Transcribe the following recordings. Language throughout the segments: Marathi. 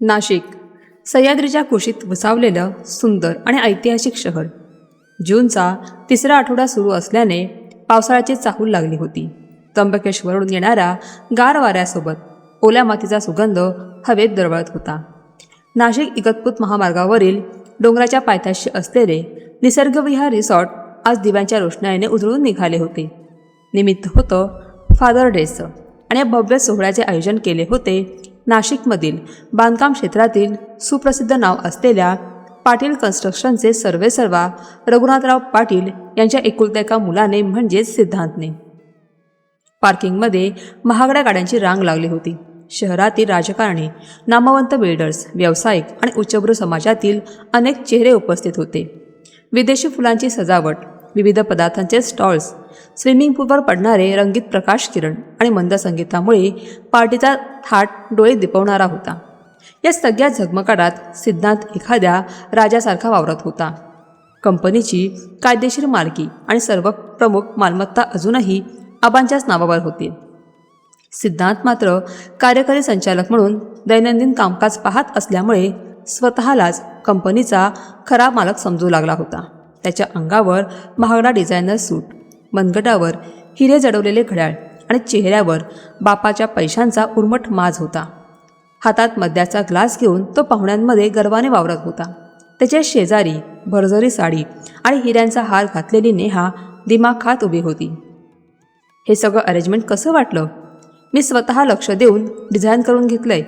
नाशिक सह्याद्रीच्या कुशीत वसावलेलं सुंदर आणि ऐतिहासिक शहर. जूनचा तिसरा आठवडा सुरू असल्याने पावसाळ्याची चाहूल लागली होती. त्र्यंबकेश्वरहून येणाऱ्या गार वाऱ्यासोबत ओल्या मातीचा सुगंध हवेत दरवळत होता. नाशिक इगतपुरी महामार्गावरील डोंगराच्या पायथ्याशी असलेले निसर्गविहार रिसॉर्ट आज दिव्यांच्या रोषणाईने उजळून निघाले होते. निमित्त होतं फादर डेचं आणि या भव्य सोहळ्याचे आयोजन केले होते नाशिकमधील बांधकाम क्षेत्रातील सुप्रसिद्ध नाव असलेल्या पाटील कन्स्ट्रक्शनचे सर्वेसर्वा रघुनाथराव पाटील यांच्या एकुलत्या एका मुलाने म्हणजेच सिद्धांतने. पार्किंगमध्ये महागड्या गाड्यांची रांग लागली होती. शहरातील राजकारणी, नामवंत बिल्डर्स, व्यावसायिक आणि उच्चभ्रू समाजातील अनेक चेहरे उपस्थित होते. विदेशी फुलांची सजावट, विविध पदार्थांचे स्टॉल्स, स्विमिंग पूलवर पडणारे रंगीत प्रकाश किरण आणि मंद संगीतामुळे पार्टीचा थाट डोळे दिपवणारा होता. या सगळ्या झगमगाटात सिद्धांत एखाद्या राजासारखा वावरत होता. कंपनीची कायदेशीर मालकी आणि सर्व प्रमुख मालमत्ता अजूनही आबांच्याच नावावर होती. सिद्धांत मात्र कार्यकारी संचालक म्हणून दैनंदिन कामकाज पाहत असल्यामुळे स्वतःलाच कंपनीचा खरा मालक समजू लागला होता. त्याच्या अंगावर महागडा डिझायनर सूट, मनगटावर हिरे जडवलेले घड्याळ आणि चेहऱ्यावर बापाच्या पैशांचा उर्मट माज होता. हातात मद्याचा ग्लास घेऊन तो पाहुण्यांमध्ये गर्वाने वावरत होता. त्याच्या शेजारी भरजरी साडी आणि हिऱ्यांचा हार घातलेली नेहा दिमाग खात उभी होती. हे सगळं अरेंजमेंट कसं वाटलं? मी स्वतः लक्ष देऊन डिझाईन करून घेतलंय.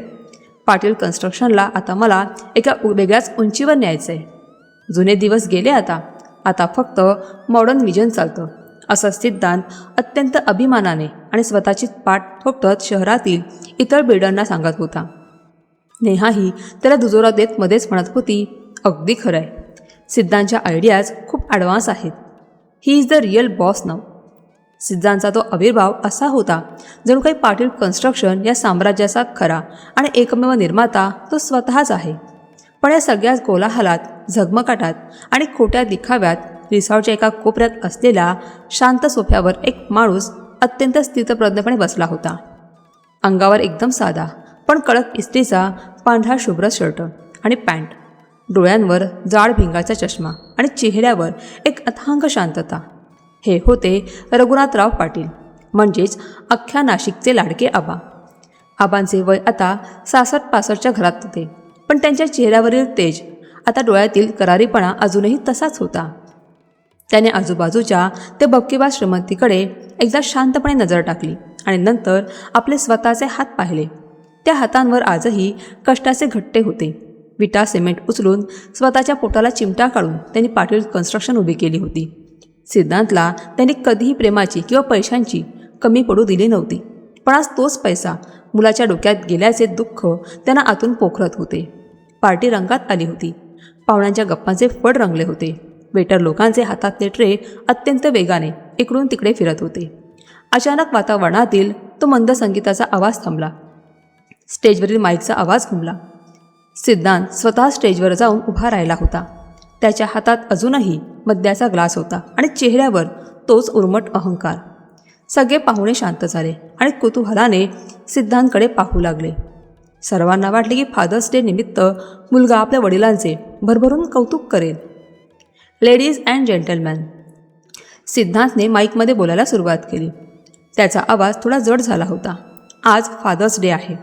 पाटील कन्स्ट्रक्शनला आता मला एका वेगळ्याच उंचीवर न्यायचं आहे. जुने दिवस गेले आता फक्त मॉडर्न विजन चालतं, असं सिद्धांत अत्यंत अभिमानाने आणि स्वतःची पाठ थोपटत शहरातील इतर बिल्डरना सांगत होता. नेहाही त्याला दुजोरा देत मध्येच म्हणत होती, अगदी खरं आहे. सिद्धांतच्या आयडियाज खूप ॲडव्हान्स आहेत. He is the real boss नाव. सिद्धांतचा तो आविर्भाव असा होता जणू काही पाटील कन्स्ट्रक्शन या साम्राज्याचा खरा आणि एकमेव निर्माता तो स्वतःच आहे. पण या सगळ्याच कोलाहलात, झगमगाटात आणि खोट्या दिखाव्यात रिसॉर्टच्या एका कोपऱ्यात असलेल्या शांत सोफ्यावर एक माणूस अत्यंत स्थितप्रज्ञपणे बसला होता. अंगावर एकदम साधा पण कडक इस्त्रीचा पांढरा शुभ्र शर्ट आणि पॅन्ट, डोळ्यांवर जाड भिंगाचा चष्मा आणि चेहऱ्यावर एक अथांग शांतता. हे होते रघुनाथराव पाटील, म्हणजेच अख्ख्या नाशिकचे लाडके आबा. आबांचे वय आता 66-65च्या घरात होते, पण त्यांच्या चेहऱ्यावरील तेज, आता डोळ्यातील करारीपणा अजूनही तसाच होता. त्याने आजूबाजूच्या ते बक्कीबाज श्रीमंतीकडे एकदा शांतपणे नजर टाकली आणि नंतर आपले स्वतःचे हात पाहिले. त्या हातांवर आजही कष्टाचे घट्टे होते. विटा सिमेंट उचलून स्वतःच्या पोटाला चिमटा काढून त्यांनी पाटील कन्स्ट्रक्शन उभी केली होती. सिद्धांतला त्यांनी कधीही प्रेमाची किंवा पैशांची कमी पडू दिली नव्हती. पण आज तोच पैसा मुलाच्या डोक्यात गेल्याचे दुःख त्यांना आतून पोखरत होते. पार्टी रंगात आली होती. पाहुण्यांच्या गप्पांचे फड रंगले होते. वेटर लोकांचे हातातले ट्रे अत्यंत वेगाने इकडून तिकडे फिरत होते. अचानक वातावरणातील तो मंद संगीताचा आवाज थांबला. स्टेजवरील माईकचा आवाज घुमला. सिद्धांत स्वतः स्टेजवर जाऊन उभा राहिला होता. त्याच्या हातात अजूनही मद्याचा ग्लास होता आणि चेहऱ्यावर तोच उर्मट अहंकार. सगळे पाहुणे शांत झाले आणि कुतूहलाने सिद्धांतकडे पाहू लागले. सर्वांना वाटले की फादर्स डे निमित्त मुलगा आपल्या वडिलांचे भरभरून कौतुक करेल. लेडीज अँड जेंटलमॅन, सिद्धांतने माईकमध्ये बोलायला सुरुवात केली. त्याचा आवाज थोडा जड झाला होता. आज फादर्स डे आहे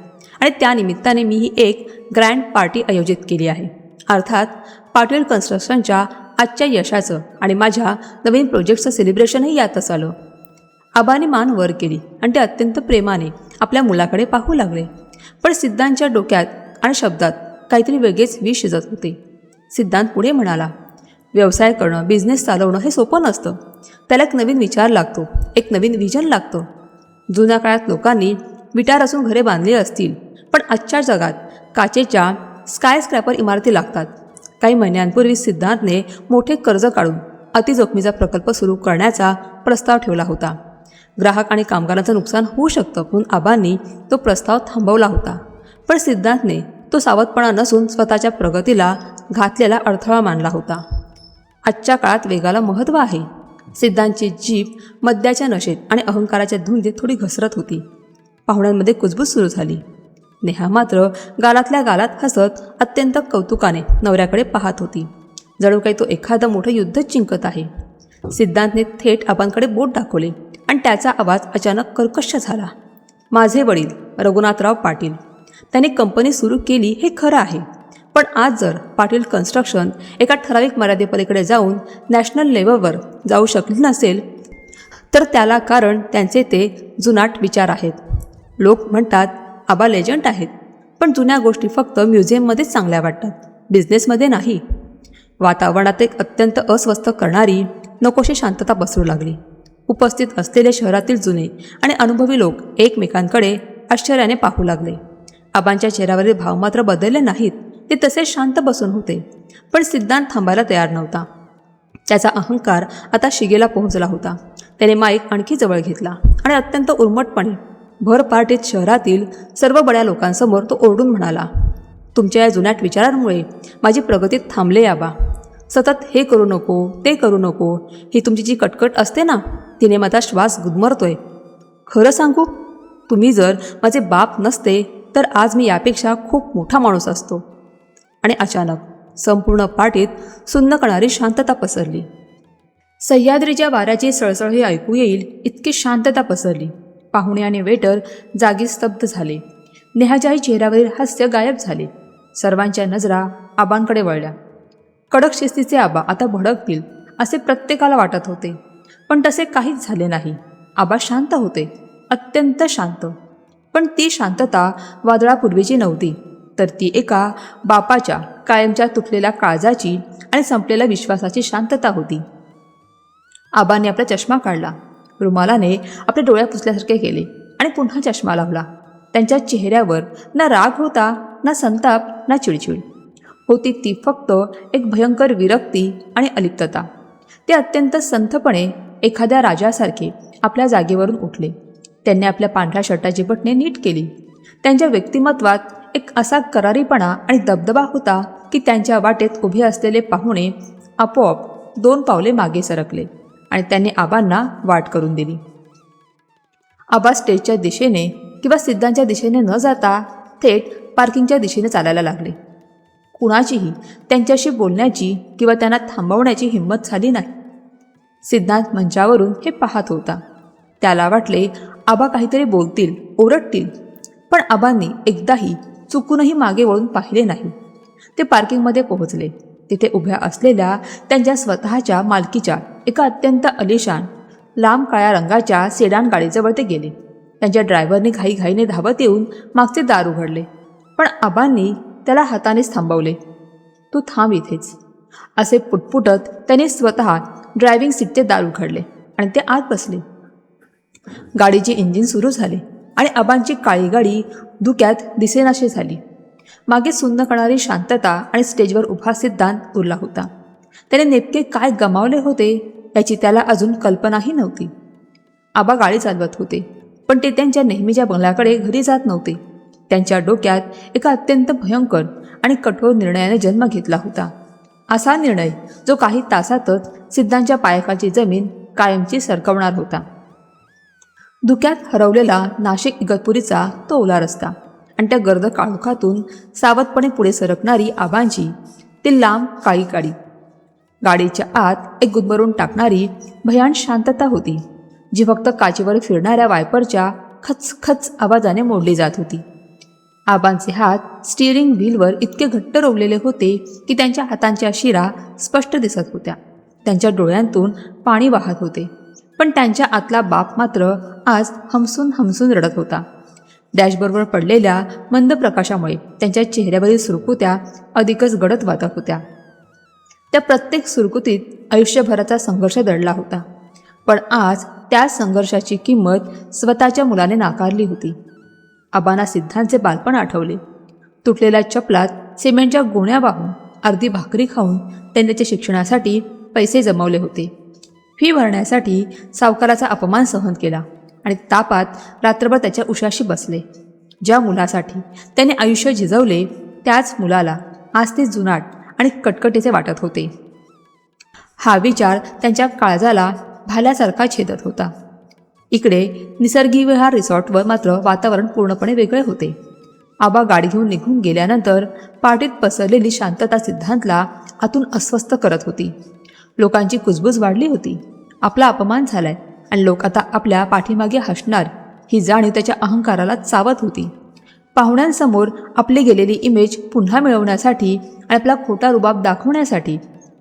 आणि त्यानिमित्ताने मी ही एक ग्रँड पार्टी आयोजित केली आहे. अर्थात पाटील कन्स्ट्रक्शनच्या आजच्या यशाचं आणि माझ्या नवीन प्रोजेक्टचं सेलिब्रेशनही यातच आलं. आबांनी मान वर केली आणि ते अत्यंत प्रेमाने आपल्या मुलाकडे पाहू लागले. पण सिद्धांतच्या डोक्यात आणि शब्दात काहीतरी वेगळेच विष शिजत होते. सिद्धांत पुढे म्हणाला, व्यवसाय करणं, बिझनेस चालवणं हे सोपं नसतं. त्याला एक नवीन विचार लागतो, एक नवीन विजन लागतं. जुन्या काळात लोकांनी विटा रचून घरे बांधली असतील, पण आजच्या जगात काचेच्या स्कायस्क्रॅपर इमारती लागतात. काही महिन्यांपूर्वी सिद्धांतने मोठे कर्ज काढून अतिजोखमीचा प्रकल्प सुरू करण्याचा प्रस्ताव ठेवला होता. ग्राहक आणि कामगारांचं नुकसान होऊ शकतं म्हणून आबांनी तो प्रस्ताव थांबवला होता. पण सिद्धांतने तो सावधपणा नसून स्वतःच्या प्रगतीला घातलेला अडथळा मानला होता. आजच्या काळात वेगाला महत्त्व आहे. सिद्धांतची जीभ मद्याच्या नशेत आणि अहंकाराच्या धुंदीत थोडी घसरत होती. पाहुण्यांमध्ये कुजबूज सुरू झाली. नेहा मात्र गालातल्या गालात हसत अत्यंत कौतुकाने नवऱ्याकडे पाहत होती, जणू काही तो एखादं मोठं युद्धच जिंकत आहे. सिद्धांतने थेट आबांकडे बोट दाखवले आणि त्याचा आवाज अचानक कर्कश झाला. माझे वडील रघुनाथराव पाटील, त्यांनी कंपनी सुरू केली हे खरं आहे, पण आज जर पाटील कन्स्ट्रक्शन एका ठराविक मर्यादेपलीकडे जाऊन नॅशनल लेवलवर जाऊ शकली नसेल तर त्याला कारण त्यांचे ते जुनाट विचार आहेत. लोक म्हणतात आबा लेजंड आहेत, पण जुन्या गोष्टी फक्त म्युझियममध्येच चांगल्या वाटतात, बिझनेसमध्ये नाही. वातावरणात एक अत्यंत अस्वस्थ करणारी नकोशी शांतता पसरू लागली. उपस्थित असलेले शहरातील जुने आणि अनुभवी लोक एकमेकांकडे आश्चर्याने पाहू लागले. आबांच्या चेहऱ्यावरील भाव मात्र बदलले नाहीत, ते तसे शांत बसून होते. पण सिद्धांत थांबायला तयार नव्हता. त्याचा अहंकार आता शिगेला पोहोचला होता. त्याने माईक आणखी जवळ घेतला आणि अत्यंत उर्मटपणे भर पार्टीत शहरातील सर्व बड्या लोकांसमोर तो ओरडून म्हणाला, तुमच्या या जुन्याट विचारांमुळे माझी प्रगती थांबले आबा. सतत हे करू नको ते करू नको ही तुमची जी कटकट असते ना, तिने माझा श्वास गुदमरतोय. खरं सांगू, तुम्ही जर माझे बाप नसते तर आज मी यापेक्षा खूप मोठा माणूस असतो. आणि अचानक संपूर्ण पार्टीत सुन्न करणारी शांतता पसरली. सह्याद्रीच्या वाऱ्याची सळसळ हे ऐकू येईल इतकी शांतता पसरली. पाहुणे आणि वेटर जागी स्तब्ध झाले. नेहाच्याही चेहऱ्यावरील हास्य गायब झाले. सर्वांच्या नजरा आबांकडे वळल्या. कडक शिस्तीचे आबा आता भडकतील असे प्रत्येकाला वाटत होते, पण तसे काहीच झाले नाही. आबा शांत होते, अत्यंत शांत. पण ती शांतता वादळापूर्वीची नव्हती, तर ती एका बापाच्या कायमच्या तुटलेल्या काळजाची आणि संपलेल्या विश्वासाची शांतता होती. आबांनी आपला चष्मा काढला, रुमालाने आपले डोळ्या पुसल्यासारखे केले आणि पुन्हा चष्मा लावला. त्यांच्या चेहऱ्यावर ना राग होता, ना संताप, ना चिडचिड. होती ती फक्त एक भयंकर विरक्ती आणि अलिप्तता. ते अत्यंत संथपणे एखाद्या राजासारखे आपल्या जागेवरून उठले. त्यांनी आपल्या पांढऱ्या शर्टाची बटणे नीट केली. त्यांच्या व्यक्तिमत्वात एक असा करारीपणा आणि दबदबा होता की त्यांच्या वाटेत उभे असलेले पाहुणे आपोआप 2 पावले मागे सरकले आणि त्यांनी आबांना वाट करून दिली. आबा स्टेजच्या दिशेने किंवा सिद्धांच्या दिशेने न जाता थेट पार्किंगच्या दिशेने चालायला लागले. कुणाचीही त्यांच्याशी बोलण्याची किंवा त्यांना थांबवण्याची हिंमत झाली नाही. सिद्धांत मंचावरून हे पाहत होता. त्याला वाटले आबा काहीतरी बोलतील, ओरडतील, पण आबांनी एकदाही चुकूनही मागे वळून पाहिले नाही. ते पार्किंगमध्ये पोहोचले. तिथे उभ्या असलेल्या त्यांच्या स्वतःच्या मालकीच्या एका अत्यंत अलिशान लांब काळ्या रंगाच्या सेडान गाडीजवळ ते गेले. त्यांच्या ड्रायव्हरने घाईघाईने धावत येऊन मागचे दार उघडले, पण आबांनी त्याला हातानेच थांबवले. तू थांब इथेच, असे पुटपुटत त्यांनी स्वतः ड्रायव्हिंग सीटचे दार उघडले आणि ते आत बसले. गाडीचे इंजिन सुरू झाले आणि आबांची काळी गाडी धुक्यात दिसेनाशी झाली. मागे सुन्न करणारी शांतता आणि स्टेजवर उभा सिद्धांत उरला होता. त्याने नेमके काय गमावले होते याची त्याला अजून कल्पनाही नव्हती. आबा गाडी चालवत होते, पण ते त्यांच्या नेहमीच्या बंगल्याकडे घरी जात नव्हते. त्यांच्या डोक्यात एका अत्यंत भयंकर आणि कठोर निर्णयाने जन्म घेतला होता. असा निर्णय जो काही तासातच सिद्धांच्या पायाखालची जमीन कायमची सरकवणार होता. धुक्यात हरवलेला नाशिक इगतपुरीचा तो ओला रस्ता आणि त्या गर्द काळोखातून सावधपणे पुढे सरकणारी आबांची ती लांब काळी गाडी. गाडीच्या आत एक गुदमरून टाकणारी भयान शांतता होती, जी फक्त काचेवर फिरणाऱ्या वायपरच्या खचखच आवाजाने मोडली जात होती. आबांचे हात स्टिअरिंग व्हीलवर इतके घट्ट रोवलेले होते की त्यांच्या हातांच्या शिरा स्पष्ट दिसत होत्या. त्यांच्या डोळ्यांतून पाणी वाहत होते, पण त्यांच्या आतला बाप मात्र आज हमसून हमसून रडत होता. डॅशबोर्डवर पडलेल्या मंद प्रकाशामुळे त्यांच्या चेहऱ्यावरील सुरकुत्या अधिकच गडद वाटत होत्या. त्या प्रत्येक सुरकुतीत आयुष्यभराचा संघर्ष दडला होता, पण आज त्या संघर्षाची किंमत स्वतःच्या मुलाने नाकारली होती. आबांना सिद्धांतचे बालपण आठवले. तुटलेल्या चपलात सिमेंटच्या गोण्या वाहून अर्धी भाकरी खाऊन त्यांनी त्याच्या शिक्षणासाठी पैसे जमवले होते. फी भरण्यासाठी सावकाराचा अपमान सहन केला आणि तापात रात्रभर त्याच्या उशाशी बसले. ज्या मुलासाठी त्याने आयुष्य झिजवले त्याच मुलाला आज ते जुनाट आणि कटकटीचे वाटत होते. हा विचार त्यांच्या काळजाला भाल्यासारखा छेदत होता. इकडे निसर्गविहार रिसॉर्टवर मात्र वातावरण पूर्णपणे वेगळे होते. आबा गाडी घेऊन निघून गेल्यानंतर पार्टीत पसरलेली शांतता सिद्धांतला आतून अस्वस्थ करत होती. लोकांची कुजबूज वाढली होती. आपला अपमान झालाय आणि लोक आता आपल्या पाठीमागे हसणार ही जाणीव त्याच्या अहंकाराला चावत होती. पाहुण्यांसमोर आपली गेलेली इमेज पुन्हा मिळवण्यासाठी आणि आपला खोटा रुबाब दाखवण्यासाठी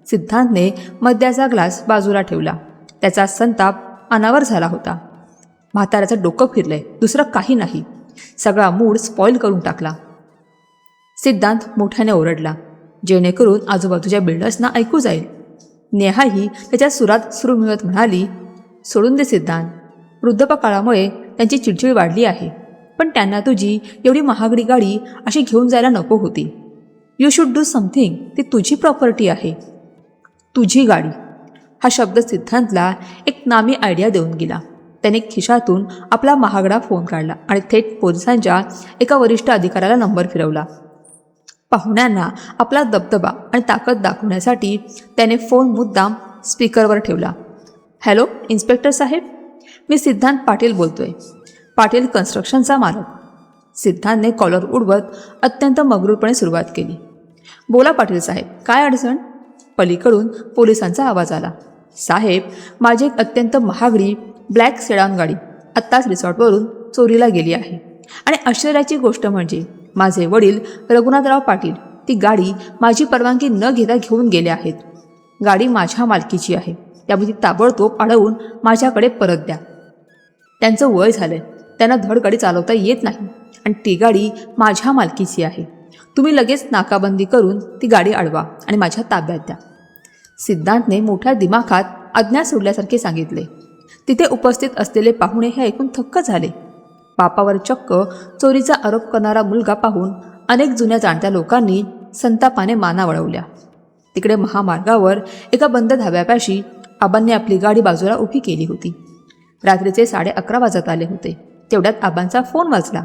सिद्धांतने मद्याचा ग्लास बाजूला ठेवला. त्याचा संताप अनावर झाला होता. म्हाताऱ्याचं डोकं फिरलंय, दुसरं काही नाही. सगळा मूड स्पॉईल करून टाकला. सिद्धांत मोठ्याने ओरडला, जेणेकरून आजूबाजूच्या बिल्डर्सना ऐकू जाईल. नेहाही त्याच्या सुरात सूर मिळवत म्हणाली, सोडून दे सिद्धांत. वृद्धपकाळामुळे त्यांची चिडचिड वाढली आहे, पण त्यांना तुझी एवढी महागडी गाडी अशी घेऊन जायला नको होती. You should do something. ती तुझी प्रॉपर्टी आहे. तुझी गाडी हा शब्द सिद्धांतला एक नामी आयडिया देऊन गेला. त्याने खिशातून आपला महागडा फोन काढला आणि थेट पोलिसांच्या एका वरिष्ठ अधिकाऱ्याला नंबर फिरवला. पाहुण्यांना आपला दबदबा आणि ताकद दाखवण्यासाठी त्याने फोन मुद्दाम स्पीकरवर ठेवला. हॅलो इन्स्पेक्टर साहेब, मी सिद्धांत पाटील बोलतोय. पाटील कन्स्ट्रक्शनचा मालक. सिद्धांतने कॉलर उडवत अत्यंत मगरूरपणे सुरुवात केली. बोला पाटील साहेब, काय अडचण? पलीकडून पोलिसांचा आवाज आला. साहेब, माझी एक अत्यंत महागडी ब्लॅक सेडान गाडी आत्ताच रिसॉर्टवरून चोरीला गेली आहे. आणि आश्चर्याची गोष्ट म्हणजे माझे वडील रघुनाथराव पाटील ती गाडी माझी परवानगी न घेता घेऊन गेले आहेत. गाडी माझ्या मालकीची आहे, त्यामुळे ती ताबडतोब अडवून माझ्याकडे परत द्या. त्यांचं वय झालंय, त्यांना धड गाडी चालवता येत नाही आणि ती गाडी माझ्या मालकीची आहे. तुम्ही लगेच नाकाबंदी करून ती गाडी अडवा आणि माझ्या ताब्यात द्या. सिद्धांतने मोठ्या दिमाखात आज्ञा सोडल्यासारखे सांगितले. तिथे उपस्थित असलेले पाहुणे हे ऐकून थक्क झाले. बापावर चक्क चोरीचा आरोप करणारा मुलगा पाहून अनेक जुन्या जाणत्या लोकांनी संतापाने माना वळवल्या. तिकडे महामार्गावर एका बंद धाब्यापाशी आबांनी आपली गाडी बाजूला उभी केली होती. रात्रीचे 11:30 वाजत आले होते. तेवढ्यात आबांचा फोन वाजला.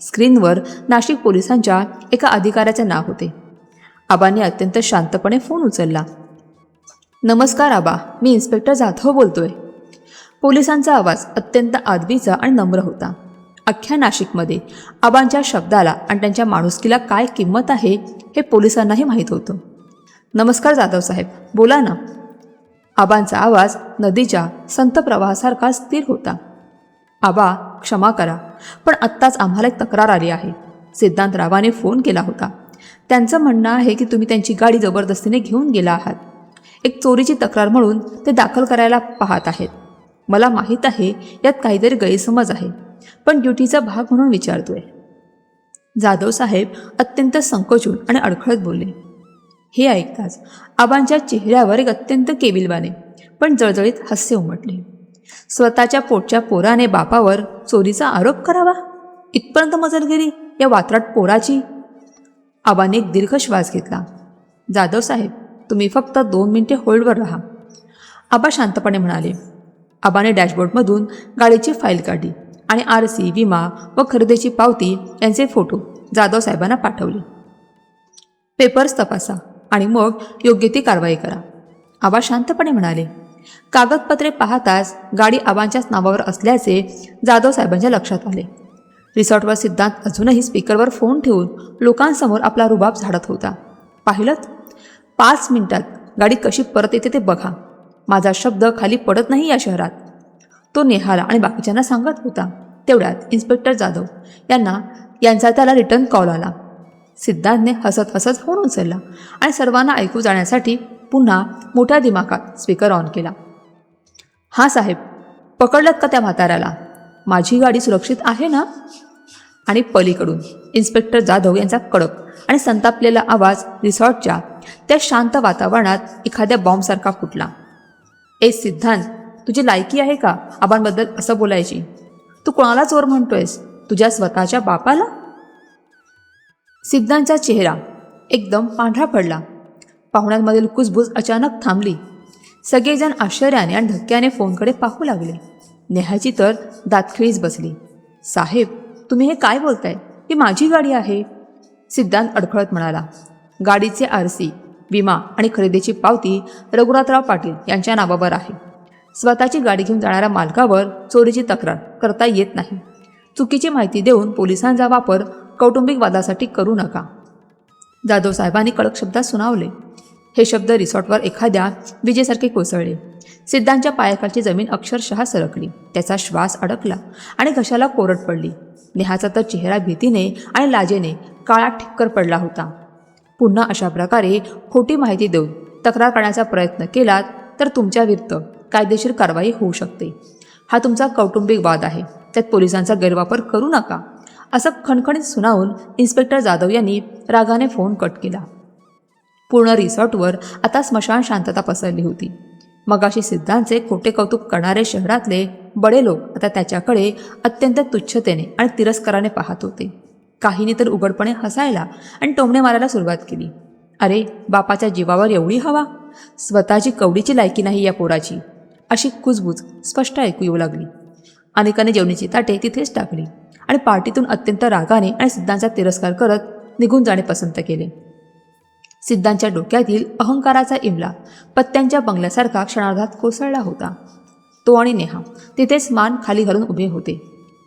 स्क्रीनवर नाशिक पोलिसांच्या एका अधिकाऱ्याचे नाव होते. आबांनी अत्यंत शांतपणे फोन उचलला. नमस्कार आबा, मी इन्स्पेक्टर जाधव बोलतोय. पोलिसांचा आवाज अत्यंत आदबीचा आणि नम्र होता. अख्ख्या नाशिकमध्ये आबांच्या शब्दाला आणि त्यांच्या माणुसकीला काय किंमत आहे हे पोलिसांनाही माहीत होतं. नमस्कार जाधव साहेब, बोला ना. आबांचा आवाज नदीच्या संत प्रवाहासारखा स्थिर होता. आबा, क्षमा करा, पण आत्ताच आम्हाला एक तक्रार आली आहे. सिद्धांतरावाने फोन केला होता. त्यांचं म्हणणं आहे की तुम्ही त्यांची गाडी जबरदस्तीने घेऊन गेला आहात. एक चोरीची तक्रार म्हणून ते दाखल करायला पाहत आहेत. मला माहीत आहे यात काहीतरी गैरसमज आहे, पण ड्युटीचा भाग म्हणून विचारतोय. जाधव साहेब अत्यंत संकोचून आणि अडखळत बोलले. हे ऐकताच आबांच्या चेहऱ्यावर एक अत्यंत केविलवाणे पण जळजळीत हास्य उमटले. स्वतःच्या पोटच्या पोराने बापावर चोरीचा आरोप करावा, इथपर्यंत मजल गेली या वात्राट पोराची. आबाने एक दीर्घ श्वास घेतला. जाधव साहेब, तुम्ही फक्त 2 मिनिटे होल्डवर राहा. आबा शांतपणे म्हणाले. आबाने डॅशबोर्डमधून गाडीची फाईल काढली आणि RC, विमा व खरेदीची पावती यांचे फोटो जाधव साहेबांना पाठवले. पेपर्स तपासा आणि मग योग्य ती कारवाई करा, आबा शांतपणे म्हणाले. कागदपत्रे पाहताच गाडी आबांच्याच नावावर असल्याचे जाधव साहेबांच्या लक्षात आले. रिसॉर्टवर सिद्धांत अजूनही स्पीकरवर फोन ठेवून लोकांसमोर आपला रुबाब झाडत होता. पाहिलं, 5 मिनिटात गाडी कशी परत येते ते बघा. माझा शब्द खाली पडत नाही या शहरात, तो नेहाला आणि बाकीच्यांना सांगत होता. तेवढ्यात इन्स्पेक्टर जाधव यांचा त्याला रिटर्न कॉल आला. सिद्धांतने हसत हसत फोन उचलला आणि सर्वांना ऐकू जाण्यासाठी पुन्हा मोठ्या दिमाखात स्पीकर ऑन केला. हां साहेब, पकडलत का त्या म्हाताऱ्याला? माझी गाडी सुरक्षित आहे ना? आणि पलीकडून इन्स्पेक्टर जाधव यांचा कडक आणि संतापलेला आवाज रिसॉर्टच्या त्या शांत वातावरणात एखाद्या बॉम्बसारखा फुटला. ए सिद्धांत, तुझी लायकी आहे का आबांबद्दल असं बोलायची? तू कोणाला चोर म्हणतोयस? तुझ्या स्वतःच्या बापाला? सिद्धांतचा चेहरा एकदम पांढरा पडला. पाहुण्यांमधील कुजबूज अचानक थांबली. सगळेजण आश्चर्याने आणि धक्क्याने फोनकडे पाहू लागले. नेहाची तर दातखिळीच बसली. साहेब, तुम्ही हे काय बोलताय? ही माझी गाडी आहे. सिद्धांत अडखळत म्हणाला. गाडीचे RC, विमा आणि खरेदीची पावती रघुनाथराव पाटील यांच्या नावावर आहे. स्वतःची गाडी घेऊन जाणाऱ्या मालकावर चोरीची तक्रार करता येत नाही. चुकीची माहिती देऊन पोलिसांचा वापर कौटुंबिक वादासाठी करू नका. जाधव साहेबांनी कडक शब्दात सुनावले. हे शब्द रिसॉर्टवर एखाद्या विजेसारखे कोसळले. सिद्धांच्या पायाखालची जमीन अक्षरशः सरकली. त्याचा श्वास अडकला आणि घशाला कोरड पडली. नेहाचा तर चेहरा भीतीने आणि लाजेने काळा ठिक्कर पडला होता. पुन्हा अशा प्रकारे खोटी माहिती देऊन तक्रार करण्याचा प्रयत्न केलात तर तुमच्याविरुद्ध कायदेशीर कारवाई होऊ शकते. हा तुमचा कौटुंबिक वाद आहे, त्यात पोलिसांचा गैरवापर करू नका, असं खणखणीत सुनावून इन्स्पेक्टर जाधव यांनी रागाने फोन कट केला. पूर्ण रिसॉर्टवर आता स्मशान शांतता पसरली होती. मगाशी सिद्धांचे खोटे कौतुक करणारे शहरातले बडे लोक आता त्याच्याकडे अत्यंत तुच्छतेने आणि तिरस्काराने पाहत होते. काहींनी तर उघडपणे हसायला आणि टोमणे मारायला सुरुवात केली. अरे, बापाच्या जीवावर एवढी हवा, स्वतःची कवडीची लायकी नाही या पोराची, अशी कुजबूज स्पष्ट ऐकू येऊ लागली. अनेकाने जेवणाची ताटे तिथेच टाकली आणि पार्टीतून अत्यंत रागाने आणि सिद्धांचा तिरस्कार करत निघून जाणे पसंत केले. सिद्धांच्या डोक्यातील अहंकाराचा इमला पत्त्यांच्या बंगल्यासारखा क्षणार्धात कोसळला होता. तो आणि नेहा तिथेच मान खाली घालून उभे होते.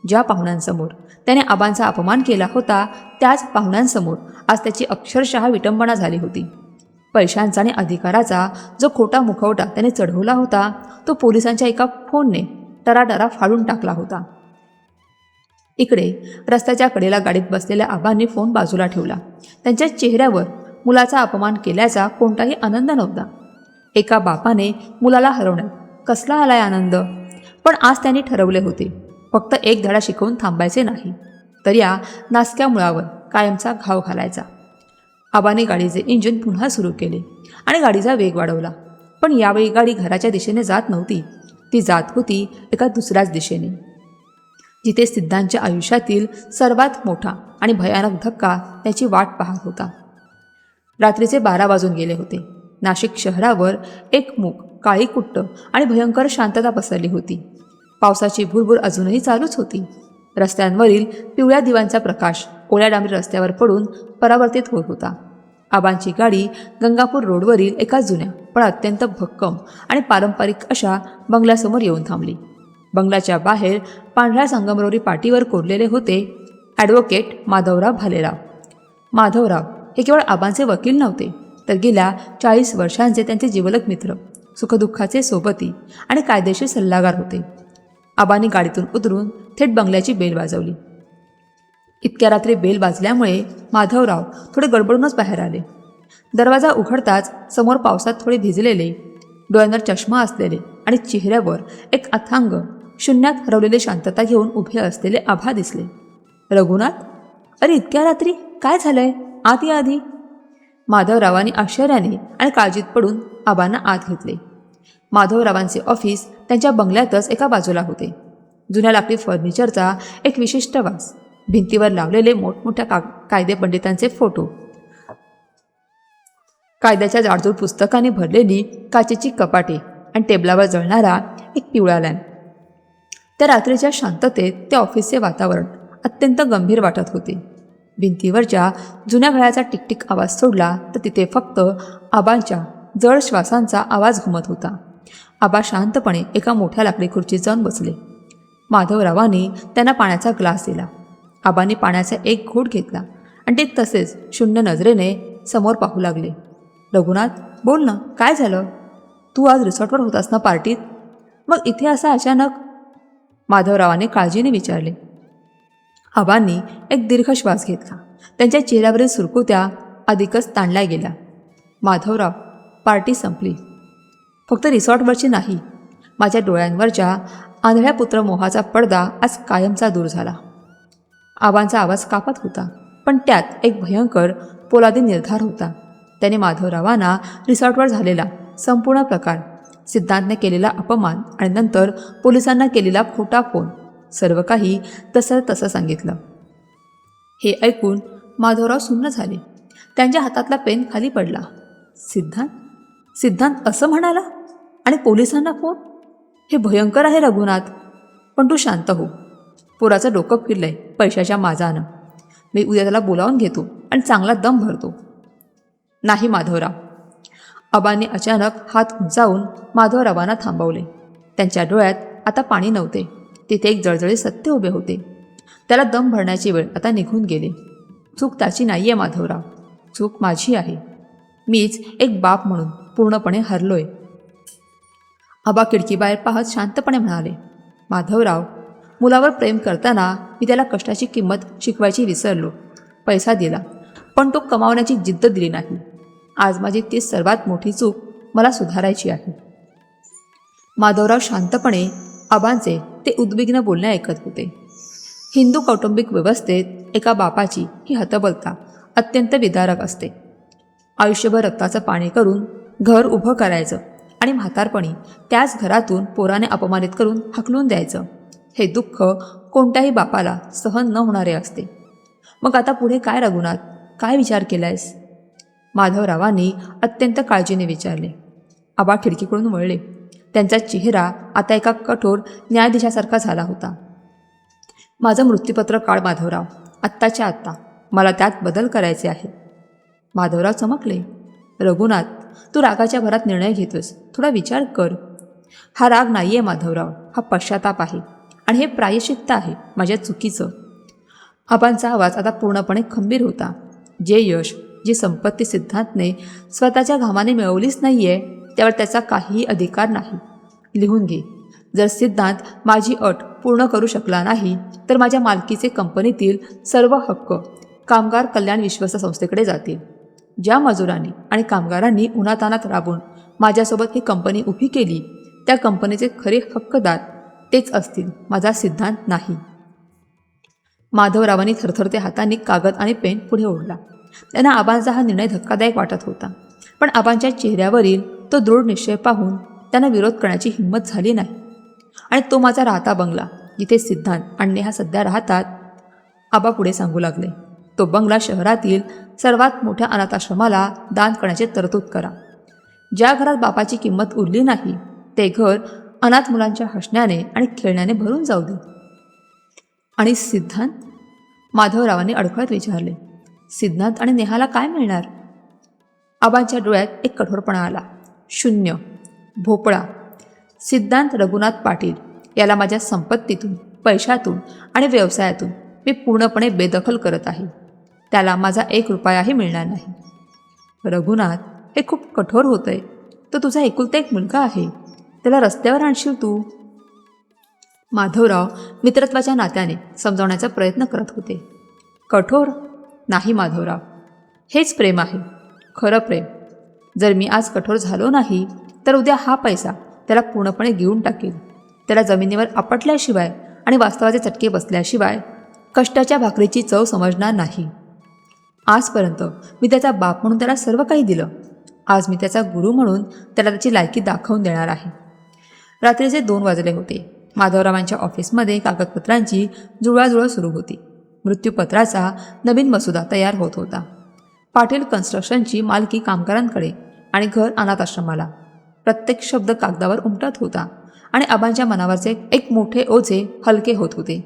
ज्या पाहुण्यांसमोर त्याने आबांचा अपमान केला होता त्याच पाहुण्यांसमोर आज त्याची अक्षरशः विटंबना झाली होती. पैशांचा आणि अधिकाराचा जो खोटा मुखवटा त्याने चढवला होता तो पोलिसांच्या एका फोनने टराटरा फाडून टाकला होता. इकडे रस्त्याच्या कडेला गाडीत बसलेल्या आबांनी फोन बाजूला ठेवला. त्यांच्या चेहऱ्यावर मुलाचा अपमान केल्याचा कोणताही आनंद नव्हता. एका बापाने मुलाला हरवण्यात कसला आलाय आनंद. पण आज त्यांनी ठरवले होते फक्त एक धडा शिकवून थांबायचे नाही, तर या नासक्या मुळावर कायमचा घाव घालायचा. आबाने गाडीचे इंजिन पुन्हा सुरू केले आणि गाडीचा वेग वाढवला. पण यावेळी गाडी घराच्या दिशेने जात नव्हती, ती जात होती एका दुसऱ्याच दिशेने, जिथे सिद्धांच्या आयुष्यातील सर्वात मोठा आणि भयानक धक्का त्याची वाट पाहत होता. रात्रीचे 12 वाजून गेले होते. नाशिक शहरावर एकमुख काळी कुट्ट आणि भयंकर शांतता पसरली होती. पावसाची भुरभुर अजूनही चालूच होती. रस्त्यांवरील पिवळ्या दिव्यांचा प्रकाश ओल्या डांबरी रस्त्यावर पडून परावर्तित होत होता. आबांची गाडी गंगापूर रोडवरील एका जुन्या पण अत्यंत भक्कम आणि पारंपरिक अशा बंगल्यासमोर येऊन थांबली. बंगल्याच्या बाहेर पांढऱ्या संगमरवरी पाटीवर कोरलेले होते ॲडव्होकेट माधवराव भालेराव. माधवराव हे केवळ आबांचे वकील नव्हते, तर गेल्या 40 वर्षांचे त्यांचे जिवलग मित्र, सुखदुःखाचे सोबती आणि कायदेशीर सल्लागार होते. आबांनी गाडीतून उतरून थेट बंगल्याची बेल वाजवली. इतक्या रात्री बेल वाजल्यामुळे माधवराव थोडे गडबडूनच बाहेर आले. दरवाजा उघडताच समोर पावसात थोडे भिजलेले, डोळ्यांवर चष्मा असलेले आणि चेहऱ्यावर एक अथांग शून्यात हरवलेले शांतता घेऊन उभे असलेले आभा दिसले. रघुनाथ, अरे इतक्या रात्री काय झालंय? आत या आधी. माधवरावांनी आश्चर्याने आणि काळजीत पडून आबांना आत घेतले. माधवरावांचे ऑफिस त्यांच्या बंगल्यातच एका बाजूला होते. जुन्या लाकडी फर्निचरचा एक विशिष्ट वास, भिंतीवर लावलेले मोठमोठ्या कायदेपंडितांचे फोटो, कायद्याच्या जाडजूड पुस्तकाने भरलेली काचेची कपाटे आणि टेबलावर जळणारा एक पिवळा लॅम्प. त्या रात्रीच्या शांततेत त्या ऑफिसचे वातावरण अत्यंत गंभीर वाटत होते. भिंतीवरच्या जुन्या घड्याचा टिकटिक आवाज सोडला तर तिथे फक्त आबांच्या जड श्वासांचा आवाज घुमत होता. आबा शांतपणे एका मोठ्या लाकडी खुर्चीत जाऊन बसले. माधवरावांनी त्यांना पाण्याचा ग्लास दिला. आबांनी पाण्याचा एक घोट घेतला आणि ते तसेच शून्य नजरेने समोर पाहू लागले. रघुनाथ, बोल ना, काय झालं? तू आज रिसॉर्टवर होतास ना पार्टीत? मग इथे असा अचानक? माधवरावाने काळजीने विचारले. आबांनी एक दीर्घ श्वास घेतला. त्यांच्या चेहऱ्यावरील सुरकुत्या अधिकच ताणल्या गेल्या. माधवराव, पार्टी संपली. फक्त रिसॉर्टवरची नाही, माझ्या डोळ्यांवरच्या आंधळ्या पुत्रमोहाचा पडदा आज कायमचा दूर झाला. आबांचा आवाज कापत होता, पण त्यात एक भयंकर पोलादी निर्धार होता. त्याने माधवरावांना रिसॉर्टवर झालेला संपूर्ण प्रकार, सिद्धांतने केलेला अपमान आणि नंतर पोलिसांना केलेला खोटा फोन, सर्व काही तसं तसं सांगितलं. हे ऐकून माधवराव सुन्न झाले. त्यांच्या हातातला पेन खाली पडला. सिद्धांत असं म्हणाला आणि पोलिसांना फोन? हे भयंकर आहे रघुनाथ. पण तू शांत हो. पोराचं डोकं फिरलंय पैशाच्या माजानं. मी उद्या त्याला बोलावून घेतो आणि चांगला दम भरतो. नाही माधवराव. आबांनी अचानक हात उंचावून माधवरावांना थांबवले. त्यांच्या डोळ्यात आता पाणी नव्हते. तिथे एक जळजळीत सत्य उभे होते. त्याला दम भरण्याची वेळ आता निघून गेली. चूक त्याची नाही आहे माधवराव, चूक माझी आहे. मीच एक बाप म्हणून पूर्णपणे हरलोय. आबा खिडकीबाहेर पाहत शांतपणे म्हणाले, माधवराव, मुलावर प्रेम करताना मी त्याला कष्टाची किंमत शिकवायची विसरलो. पैसा दिला, पण तो कमावण्याची जिद्द दिली नाही. आज माझी ती सर्वात मोठी चूक मला सुधारायची आहे. माधवराव शांतपणे आबांचे ते उद्विग्न बोलणे ऐकत होते. हिंदू कौटुंबिक व्यवस्थेत एका बापाची ही हतबलता अत्यंत विदारक असते. आयुष्यभर रक्ताचं पाणी करून घर उभं करायचं आणि म्हातारपणी त्याच घरातून पोराने अपमानित करून हाकलून द्यायचं, हे दुःख कोणत्याही बापाला सहन न होणारे असते. मग आता पुढे काय रघुनाथ, काय विचार केलायस? माधवरावांनी अत्यंत काळजीने विचारले. आबा खिडकीकडून वळले. त्यांचा चेहरा आता एका कठोर न्यायाधीशासारखा झाला होता. माझं मृत्यूपत्र काढ माधवराव, आत्ताच्या आत्ता. मला त्यात बदल करायचे आहे. माधवराव चमकले. रघुनाथ, तू रागाच्या भरात निर्णय घेतोस, थोडा विचार कर. हा राग नाही आहे माधवराव, हा पश्चाताप आहे आणि हे प्रायश्चित्त आहे माझ्या चुकीचं. आबांचा आवाज आता पूर्णपणे खंबीर होता. जे यश, जी संपत्ती सिद्धांतने स्वतःच्या घामाने मिळवलीच नाही आहे, त्यावर त्याचा काहीही अधिकार नाही. लिहून घे, जर सिद्धांत माझी अट पूर्ण करू शकला नाही तर माझ्या मालकीचे कंपनीतील सर्व हक्क कामगार कल्याण विश्वस्त संस्थेकडे जातील. ज्या मजुरांनी आणि कामगारांनी उन्हातानात राबून माझ्यासोबत ही कंपनी उभी केली, त्या कंपनीचे खरे हक्कदार तेच असतील, माझा सिद्धांत नाही. माधवरावांनी थरथरते हातांनी कागद आणि पेन पुढे ओढला. त्यांना आबांचा हा निर्णय धक्कादायक वाटत होता, पण आबांच्या चेहऱ्यावरील तो दृढ निश्चय पाहून त्यांना विरोध करण्याची हिंमत झाली नाही. आणि तो माझा राहता बंगला, जिथे सिद्धांत आणि नेहा सध्या राहतात, आबा पुढे सांगू लागले, तो बंगला शहरातील सर्वात मोठ्या अनाथाश्रमाला दान करण्याची तरतूद करा. ज्या घरात बापाची किंमत उरली नाही, ते घर अनाथ मुलांच्या हसण्याने आणि खेळण्याने भरून जाऊ दे. आणि सिद्धांत? माधवरावांनी अडखळत विचारले. सिद्धांत आणि नेहाला काय मिळणार? आबांच्या डोळ्यात एक कठोरपणा आला. शून्य, भोपळा. सिद्धांत रघुनाथ पाटील याला माझ्या संपत्तीतून, पैशातून आणि व्यवसायातून मी पूर्णपणे बेदखल करत आहे. त्याला माझा 1 रुपयाही मिळणार नाही. रघुनाथ, हे खूप कठोर होतंय. तो तुझा एकुलता एक मुलगा आहे, त्याला रस्त्यावर आणशील तू? माधवराव मित्रत्वाच्या नात्याने समजावण्याचा प्रयत्न करत होते. कठोर नाही माधवराव, हेच प्रेम आहे, खरं प्रेम. जर मी आज कठोर झालो नाही तर उद्या हा पैसा त्याला पूर्णपणे घेऊन टाकेल. त्याला जमिनीवर आपटल्याशिवाय आणि वास्तवाचे चटके बसल्याशिवाय कष्टाच्या भाकरीची चव समजणार नाही. आजपर्यंत मी त्याचा बाप म्हणून त्याला सर्व काही दिलं. आज मी त्याचा गुरु म्हणून त्याला त्याची लायकी दाखवून देणार आहे. रात्रीचे 2 वाजले होते. माधवरावांच्या ऑफिसमध्ये कागदपत्रांची जुळवाजुळव सुरू होती. मृत्यूपत्राचा नवीन मसुदा तयार होत होता. पाटील कन्स्ट्रक्शनची मालकी कामगारांकडे आणि घर अनाथाश्रमाला. प्रत्येक शब्द कागदावर उमटत होता आणि आबांच्या मनावरचे एक मोठे ओझे हलके होत होते.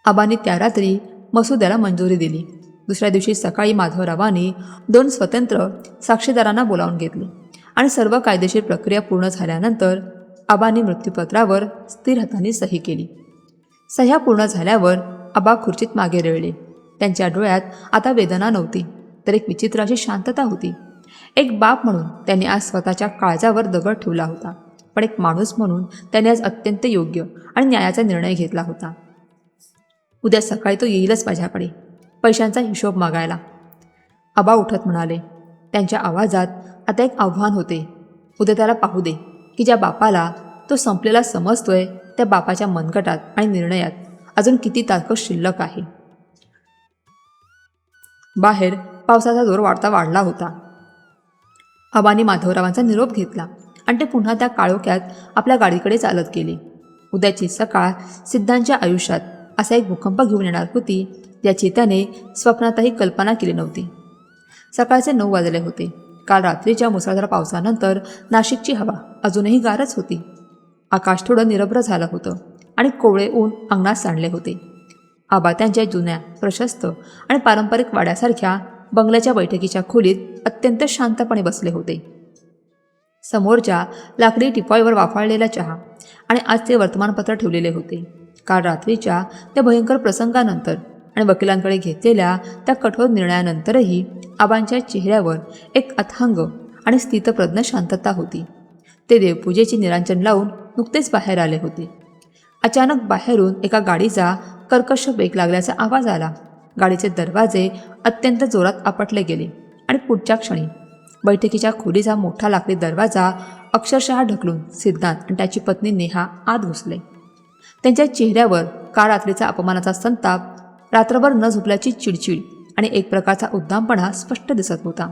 आबांनी त्या रात्री मसुद्याला मंजुरी दिली. दुसऱ्या दिवशी सकाळी माधवरावांनी 2 स्वतंत्र साक्षीदारांना बोलावून घेतले आणि सर्व कायदेशीर प्रक्रिया पूर्ण झाल्यानंतर आबांनी मृत्यूपत्रावर स्थिर हातांनी सही केली. सह्या पूर्ण झाल्यावर आबा खुर्चीत मागे रेळले. त्यांच्या डोळ्यात आता वेदना नव्हती, तर एक विचित्र अशी शांतता होती. एक बाप म्हणून त्यांनी आज स्वतःच्या काळजावर दगड ठेवला होता, पण एक माणूस म्हणून त्यांनी आज अत्यंत योग्य आणि न्यायाचा निर्णय घेतला होता. उद्या सकाळी तो येईलच माझ्याकडे, पैशांचा हिशोब मागायला. आबा उठत म्हणाले. त्यांच्या आवाजात आता एक आव्हान होते. उद्या त्याला पाहू दे की ज्या बापाला तो संपलेला समजतोय, त्या बापाच्या मनगटात आणि निर्णयात अजून किती ताकद शिल्लक आहे. बाहेर पावसाचा जोर वाढला होता. आबांनी माधवरावांचा निरोप घेतला आणि ते पुन्हा त्या काळोख्यात आपल्या गाडीकडे चालत गेले. उद्याची सकाळ सिद्धांच्या आयुष्यात असा एक भूकंप घेऊन येणार होती, ज्याची त्याने स्वप्नातही कल्पना केली नव्हती. सकाळचे 9 वाजले होते. काल रात्रीच्या मुसळधार पावसानंतर नाशिकची हवा अजूनही गारच होती. आकाश थोडं निरभ्र झालं होतं आणि कोवळे ऊन अंगणात सांडले होते. आबा त्यांच्या जुन्या, प्रशस्त आणि पारंपरिक वाड्यासारख्या बंगल्याच्या बैठकीच्या खोलीत अत्यंत शांतपणे बसले होते. समोरच्या लाकडी टिपॉयवर वाफाळलेला चहा आणि आजचे वर्तमानपत्र ठेवलेले होते. काल रात्रीच्या त्या भयंकर प्रसंगानंतर आणि वकिलांकडे घेतलेल्या त्या कठोर निर्णयानंतरही आबांच्या चेहऱ्यावर एक अथांग आणि स्थितप्रज्ञ शांतता होती. ते देवपूजेची निरांजन लावून नुकतेच बाहेर आले होते. अचानक बाहेरून एका गाडीचा कर्कश वेग लागल्याचा आवाज आला. गाडीचे दरवाजे अत्यंत जोरात आपटले गेले आणि पुढच्या क्षणी बैठकीच्या खोलीचा मोठा लाकडी दरवाजा अक्षरशः ढकलून सिद्धांत आणि त्याची पत्नी नेहा आत घुसले. त्यांच्या चेहऱ्यावर काल रात्रीचा अपमानाचा संताप, रात्रभर न झोपल्याची चिडचिड आणि एक प्रकारचा उद्दामपणा स्पष्ट दिसत होता.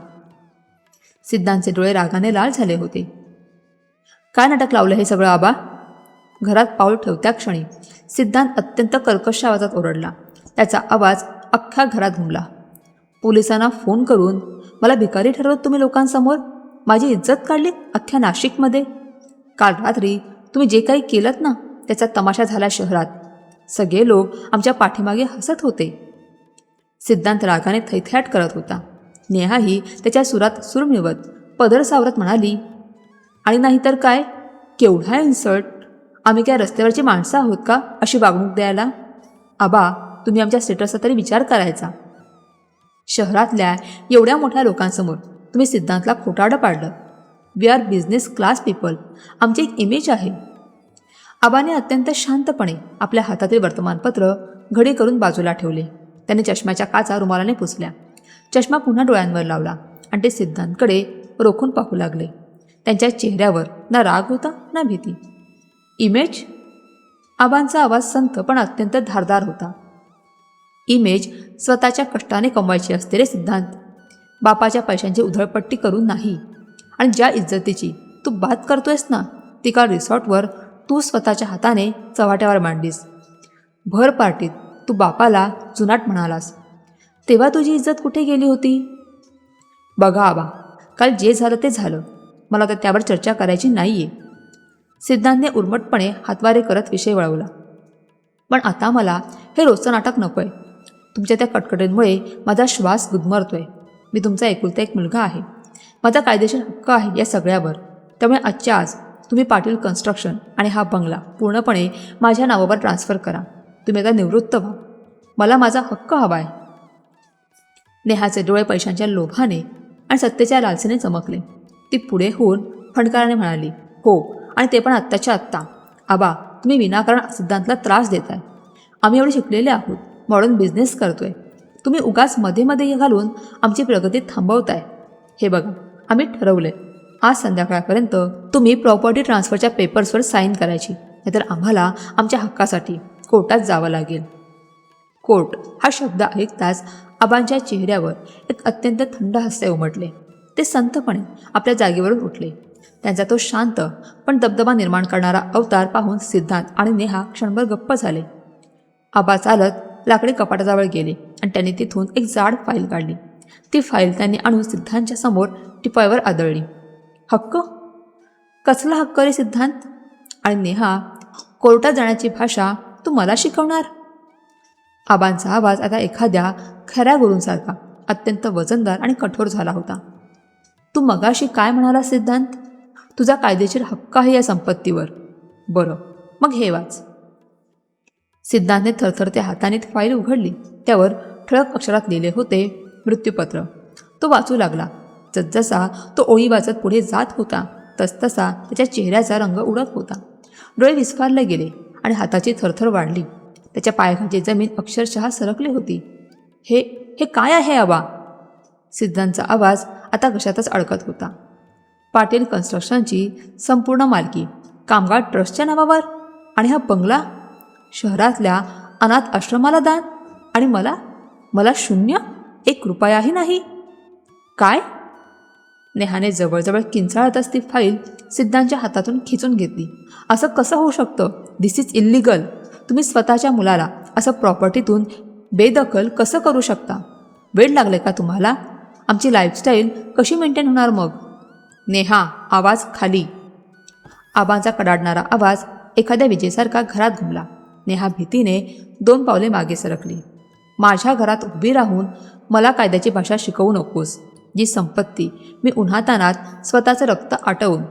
सिद्धांतचे डोळे रागाने लाल झाले होते. काय नाटक लावलं हे सगळं आबा? घरात पाऊल ठेवत्या क्षणी सिद्धांत अत्यंत कर्कश आवाजात ओरडला. त्याचा आवाज अख्ख्या घरात घुमला. पोलिसांना फोन करून मला भिकारी ठरवत तुम्ही लोकांसमोर माझी इज्जत काढली अख्ख्या नाशिकमध्ये. काल रात्री तुम्ही जे काही केलं ना त्याचा तमाशा झाला शहरात. सगळे लोक आमच्या पाठीमागे हसत होते. सिद्धांत रागाने थैथयाट करत होता. नेहाही त्याच्या सुरात सूर मिळवत पदर सावरत म्हणाली, आणि नाहीतर काय, केवढा इन्सल्ट. आम्ही काय रस्त्यावरची माणसं आहोत का अशी वागणूक द्यायला? आबा, तुम्ही आमच्या स्टेटसचा तरी विचार करायचा. शहरातल्या एवढ्या मोठ्या लोकांसमोर तुम्ही सिद्धांतला खोटारडं पाडलं. We are business class people. आमची एक इमेज आहे. आबाने अत्यंत शांतपणे आपल्या हातातील वर्तमानपत्र घडी करून बाजूला ठेवले. त्याने चष्म्याच्या काचा रुमालाने पुसल्या. चष्मा पुन्हा डोळ्यांवर लावला आणि ते सिद्धांतकडे रोखून पाहू लागले. त्यांच्या चेहऱ्यावर ना राग होता ना भीती. इमेज? आबांचा आवाज संथ पण अत्यंत धारदार होता. इमेज स्वतःच्या कष्टाने कमवायची असते रे सिद्धांत. बापाच्या पैशांची उधळपट्टी करून नाही. आणि ज्या इज्जतीची तू बात करतोयस ना ती काल रिसॉर्टवर तू स्वतःच्या हाताने चव्हाट्यावर मांडलीस. भर पार्टीत तू बापाला जुनाट म्हणालास. तेव्हा तुझी इज्जत कुठे गेली होती? बघा आबा, काल जे झालं ते झालं. मला तर त्यावर चर्चा करायची नाही आहे. सिद्धांतने उर्मटपणे हातवारे करत विषय वळवला. पण आता मला हे रोजचं नाटक नको आहे. तुमच्या त्या कटकटींमुळे माझा श्वास गुदमरतोय. मी तुमचा एकुलता एक मुलगा आहे. माझा कायदेशीर हक्क आहे या सगळ्यावर. त्यामुळे आजच्या आज तुम्ही पाटील कन्स्ट्रक्शन आणि हा बंगला पूर्णपणे माझ्या नावावर ट्रान्स्फर करा. तुम्ही आता निवृत्त व्हा. मला माझा हक्क हवा आहे. नेहाचे डोळे पैशांच्या लोभाने आणि सत्तेच्या लालसेने चमकले. ती पुढे होऊन फणकाराने म्हणाली, हो, आणि ते पण आत्ताच्या आत्ता. आबा, तुम्ही विनाकारण सिद्धांतला त्रास देताय. आम्ही एवढे शिकलेले आहोत, मॉडर्न बिझनेस करतोय. तुम्ही उगाच मध्ये मध्ये घालून आमची प्रगती थांबवताय. हे बघा, आम्ही ठरवलंय आज संध्याकाळपर्यंत तुम्ही प्रॉपर्टी ट्रान्सफरच्या पेपर्सवर साईन करायची, नाहीतर आम्हाला आमच्या हक्कासाठी कोर्टात जावं लागेल. कोर्ट हा शब्द ऐकताच आबांच्या चेहऱ्यावर एक अत्यंत थंड हास्य उमटले. ते संतपणे आपल्या जागेवरून उठले. त्यांचा तो शांत पण दबदबा निर्माण करणारा अवतार पाहून सिद्धांत आणि नेहा क्षणभर गप्प झाले. आबा चालत लाकडी कपाटाजवळ गेले आणि त्यांनी तिथून एक जाड फाईल काढली. ती फाईल त्यांनी आणून सिद्धांतच्या समोर टिपायावर आदळली. हक्क? कसला हक्क रे सिद्धांत? आणि नेहा, कोर्टात जाण्याची भाषा तू मला शिकवणार? आबांचा आवाज आता एखाद्या खऱ्या गुरूंसारखा अत्यंत वजनदार आणि कठोर झाला होता. तू मगाशी काय म्हणाला सिद्धांत? तुझा कायदेशीर हक्क आहे या संपत्तीवर. बरं, मग हे वाच. सिद्धांतने थरथरत्या हाताने फाईल उघडली. त्यावर ठळक अक्षरात लिहिले होते, मृत्यूपत्र. तो वाचू लागला. जसजसा तो ओळी वाचत पुढे जात होता तसतसा त्याच्या चेहऱ्याचा रंग उडत होता. डोळे विस्फारले गेले आणि हाताची थरथर वाढली. त्याच्या पायाखालची जमीन अक्षरशः सरकली होती. हे हे काय आहे आबा? सिद्धांतचा आवाज आता घशातच अडकत होता. पाटील कन्स्ट्रक्शनची संपूर्ण मालकी कामगार ट्रस्टच्या नावावर, आणि हा बंगला शहरातल्या अनाथ आश्रमाला दान, आणि मला शून्य, एक रुपयाही नाही. काय? नेहाने जवळजवळ किंचाळतच ती फाईल सिद्धांतच्या हातातून खिचून घेतली. असं कसं होऊ शकतं? दिस इज इल्लिगल. तुम्ही स्वतःच्या मुलाला असं प्रॉपर्टीतून बेदखल कसं करू शकता? वेळ लागले का तुम्हाला? आमची लाईफस्टाईल कशी मेंटेन होणार मग? नेहा, आवाज खाली. आबांचा कडाडणारा आवाज एखाद्या विजेसारखा घरात घुमला. नेहा भीतीने 2 पावले मागे सरकली. माझ्या घरात उभी राहून मला कायद्याची भाषा शिकवू नकोस. जी संपत्ती मी उन्हातानात स्वतःचं रक्त आटवून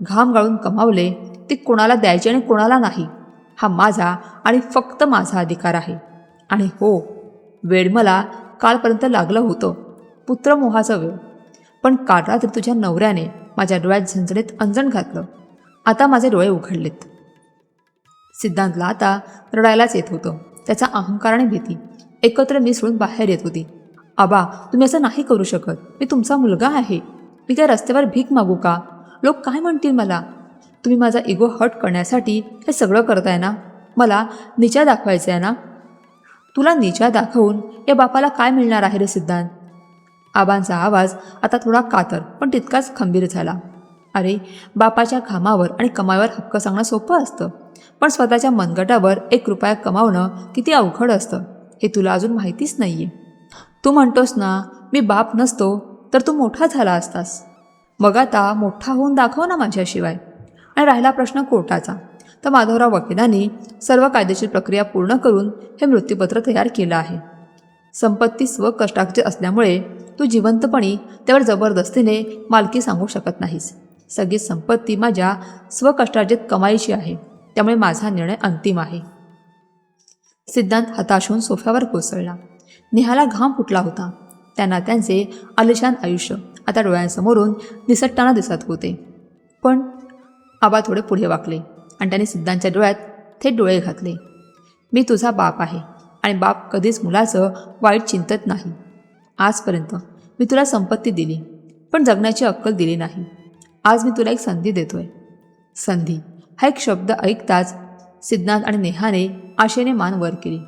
घाम गाळून कमावले ती कोणाला द्यायची आणि कोणाला नाही. हा माझा आणि फक्त माझा अधिकार आहे. आणि हो, वेड मला कालपर्यंत लागलं होतं, पुत्रमोहाचं वेळ. पण काल रात्री तुझ्या नवऱ्याने माझ्या डोळ्यात झणझणीत अंजण घातलं. आता माझे डोळे उघडलेत. सिद्धांतला आता रडायलाच येत होतं. त्याचा अहंकार आणि भीती एकत्र मिसळून बाहेर येत होती. आबा, तुम्ही असं नाही करू शकत. मी तुमचा मुलगा आहे. मी काय रस्त्यावर भीक मागू का? लोक काय म्हणतील मला? तुम्ही माझा इगो हर्ट करण्यासाठी हे सगळं करताय ना? मला नीचा दाखवायचं आहे ना? तुला नीचा दाखवून या बापाला काय मिळणार आहे रे सिद्धांत? आबांचा आवाज आता थोडा कातर पण तितकाच खंबीर झाला. अरे, बापाच्या घामावर आणि कमाईवर हक्क सांगणं सोपं असतं, पण स्वतःच्या मनगटावर 1 रुपया कमावणं किती अवघड असतं हे तुला अजून माहितीच नाहीये. तू म्हणतोस ना, मी बाप नसतो तर तू मोठा झाला असतास. मग आता मोठा होऊन दाखव ना माझ्याशिवाय. आणि राहिला प्रश्न कोर्टाचा, तर माधवराव वकिलांनी सर्व कायदेशीर प्रक्रिया पूर्ण करून हे मृत्यूपत्र तयार केलं आहे. संपत्ती स्वकष्टाची असल्यामुळे तू जिवंतपणी त्यावर जबरदस्तीने मालकी सांगू शकत नाहीस. सगळी संपत्ती माझ्या स्वकष्टार्जित कमाईची आहे, त्यामुळे माझा निर्णय अंतिम आहे. सिद्धांत हताश होऊन सोफ्यावर कोसळला. नेहाला घाम फुटला होता. त्यांना त्यांचे आलिशान आयुष्य आता डोळ्यांसमोरून निसटताना दिसत होते. पण आबा थोडे पुढे वाकले आणि त्यांनी सिद्धांतच्या डोळ्यात थेट डोळे घातले. मी तुझा बाप आहे आणि बाप कधीच मुलाचं वाईट चिंतत नाही. आजपर्यंत मी तुला संपत्ती दिली, पण जगण्याची अक्कल दिली नाही. आज मी तुला एक संधी देतोय. संधी हा एक शब्द ऐकताच सिद्धांत आणि नेहाने आशेने मान वर केली.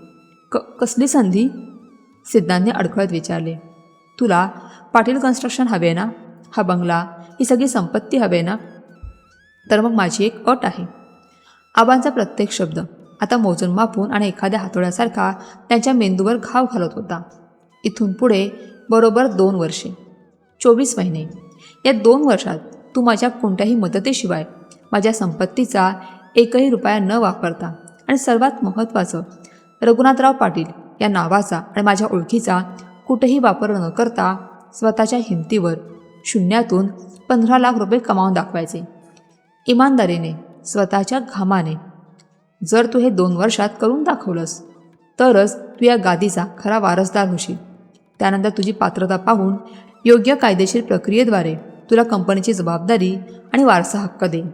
कसली संधी? सिद्धांतने अडखळत विचारले. तुला पाटील कन्स्ट्रक्शन हवे ना? हा बंगला, ही सगळी संपत्ती हवे ना? तर मग माझी एक अट आहे. आबांचा प्रत्येक शब्द आता मोजून मापून आणि एखाद्या हातोड्यासारखा त्यांच्या मेंदूवर घाव घालत होता. इथून पुढे बरोबर 2 वर्षे, 24 महिने. या 2 वर्षात तू माझ्या कोणत्याही मदतीशिवाय माझ्या संपत्तीचा 1ही रुपया न वापरता आणि सर्वात महत्त्वाचं रघुनाथराव पाटील या नावाचा आणि माझ्या ओळखीचा कुठेही वापर न करता स्वतःच्या हिमतीवर शून्यातून 15 लाख रुपये कमावून दाखवायचे. इमानदारीने, स्वतःच्या घामाने. जर तू हे 2 वर्षात करून दाखवलंस तरच तू या गादीचा खरा वारसदार होशील. त्यानंतर तुझी पात्रता पाहून योग्य कायदेशीर प्रक्रियेद्वारे तुला कंपनीची जबाबदारी आणि वारसा हक्क देईन.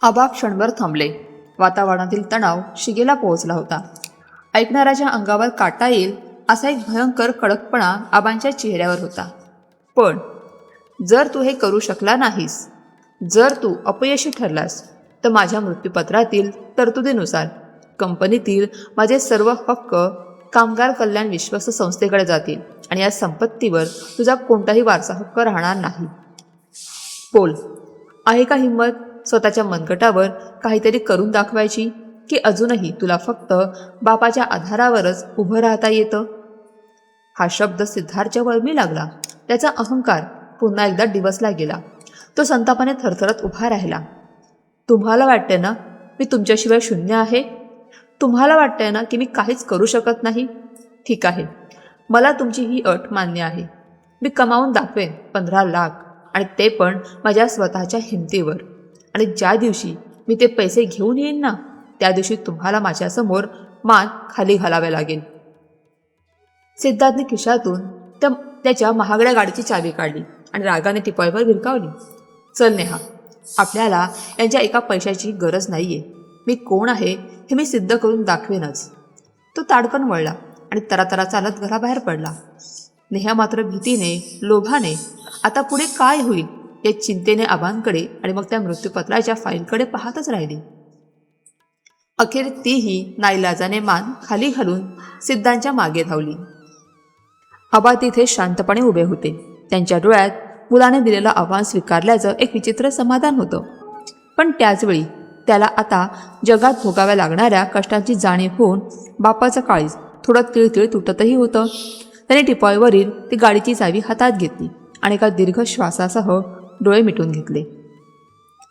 आबा क्षणभर थांबले. वातावरणातील तणाव शिगेला पोहोचला होता. ऐकणाऱ्याच्या अंगावर काटा येईल असा एक भयंकर कडकपणा आबांच्या चेहऱ्यावर होता. पण जर तू हे करू शकला नाहीस, जर तू अपयशी ठरलास, तर माझ्या मृत्यूपत्रातील तरतुदीनुसार कंपनीतील माझे सर्व हक्क कामगार कल्याण विश्वस्त संस्थेकडे जातील आणि या संपत्तीवर तुझा कोणताही वारसा हक्क राहणार नाही. बोल, आहे का हिंमत स्वतःच्या मनगटावर काहीतरी करून दाखवायची, की अजूनही तुला फक्त बापाच्या आधारावरच उभं राहता येतं? हा शब्द सिद्धार्थच्या वळमी लागला. त्याचा अहंकार पुन्हा एकदा डिवसला गेला. तो संतापाने थरथरत उभा राहिला. तुम्हाला वाटतंय ना मी तुमच्याशिवाय शून्य आहे? तुम्हाला वाटतंय ना की मी काहीच करू शकत नाही? ठीक आहे, मला तुमची ही अट मान्य आहे. मी कमावून दाखवेन 15 लाख, आणि ते पण माझ्या स्वतःच्या हिमतीवर. आणि ज्या दिवशी मी ते पैसे घेऊन येईन ना, त्या दिवशी तुम्हाला माझ्यासमोर मान खाली घालावे लागेल. सिद्धार्थने खिशातून त्याच्या महागड्या गाडीची चावी काढली आणि रागाने टिपॉयवर भिरकावली. चल नेहा, आपल्याला यांच्या एका पैशाची गरज नाहीये. मी कोण आहे हे मी सिद्ध करून दाखवेनच. तो ताडकन वळला आणि तरातरा चालत घराबाहेर पडला. नेहा मात्र भीतीने, लोभाने, आता पुढे काय होईल या चिंतेने आबांकडे आणि मग त्या मृत्यूपत्राच्या फाईलकडे पाहतच राहिली. अखेर तीही नाईलाजाने मान खाली घालून सिद्धांच्या मागे धावली. आबा तिथे शांतपणे उभे होते. त्यांच्या डोळ्यात मुलाने दिलेलं आव्हान स्वीकारल्याचं एक विचित्र समाधान होतं. पण त्याचवेळी त्याला आता जगात भोगाव्या लागणाऱ्या कष्टांची जाणीव होऊन बापाचं काळीज थोडं तिळतिळ तुटतही होतं. त्याने टिपॉयवरील ती गाडीची चावी हातात घेतली आणि एका दीर्घ श्वासासह डोळे मिटून घेतले.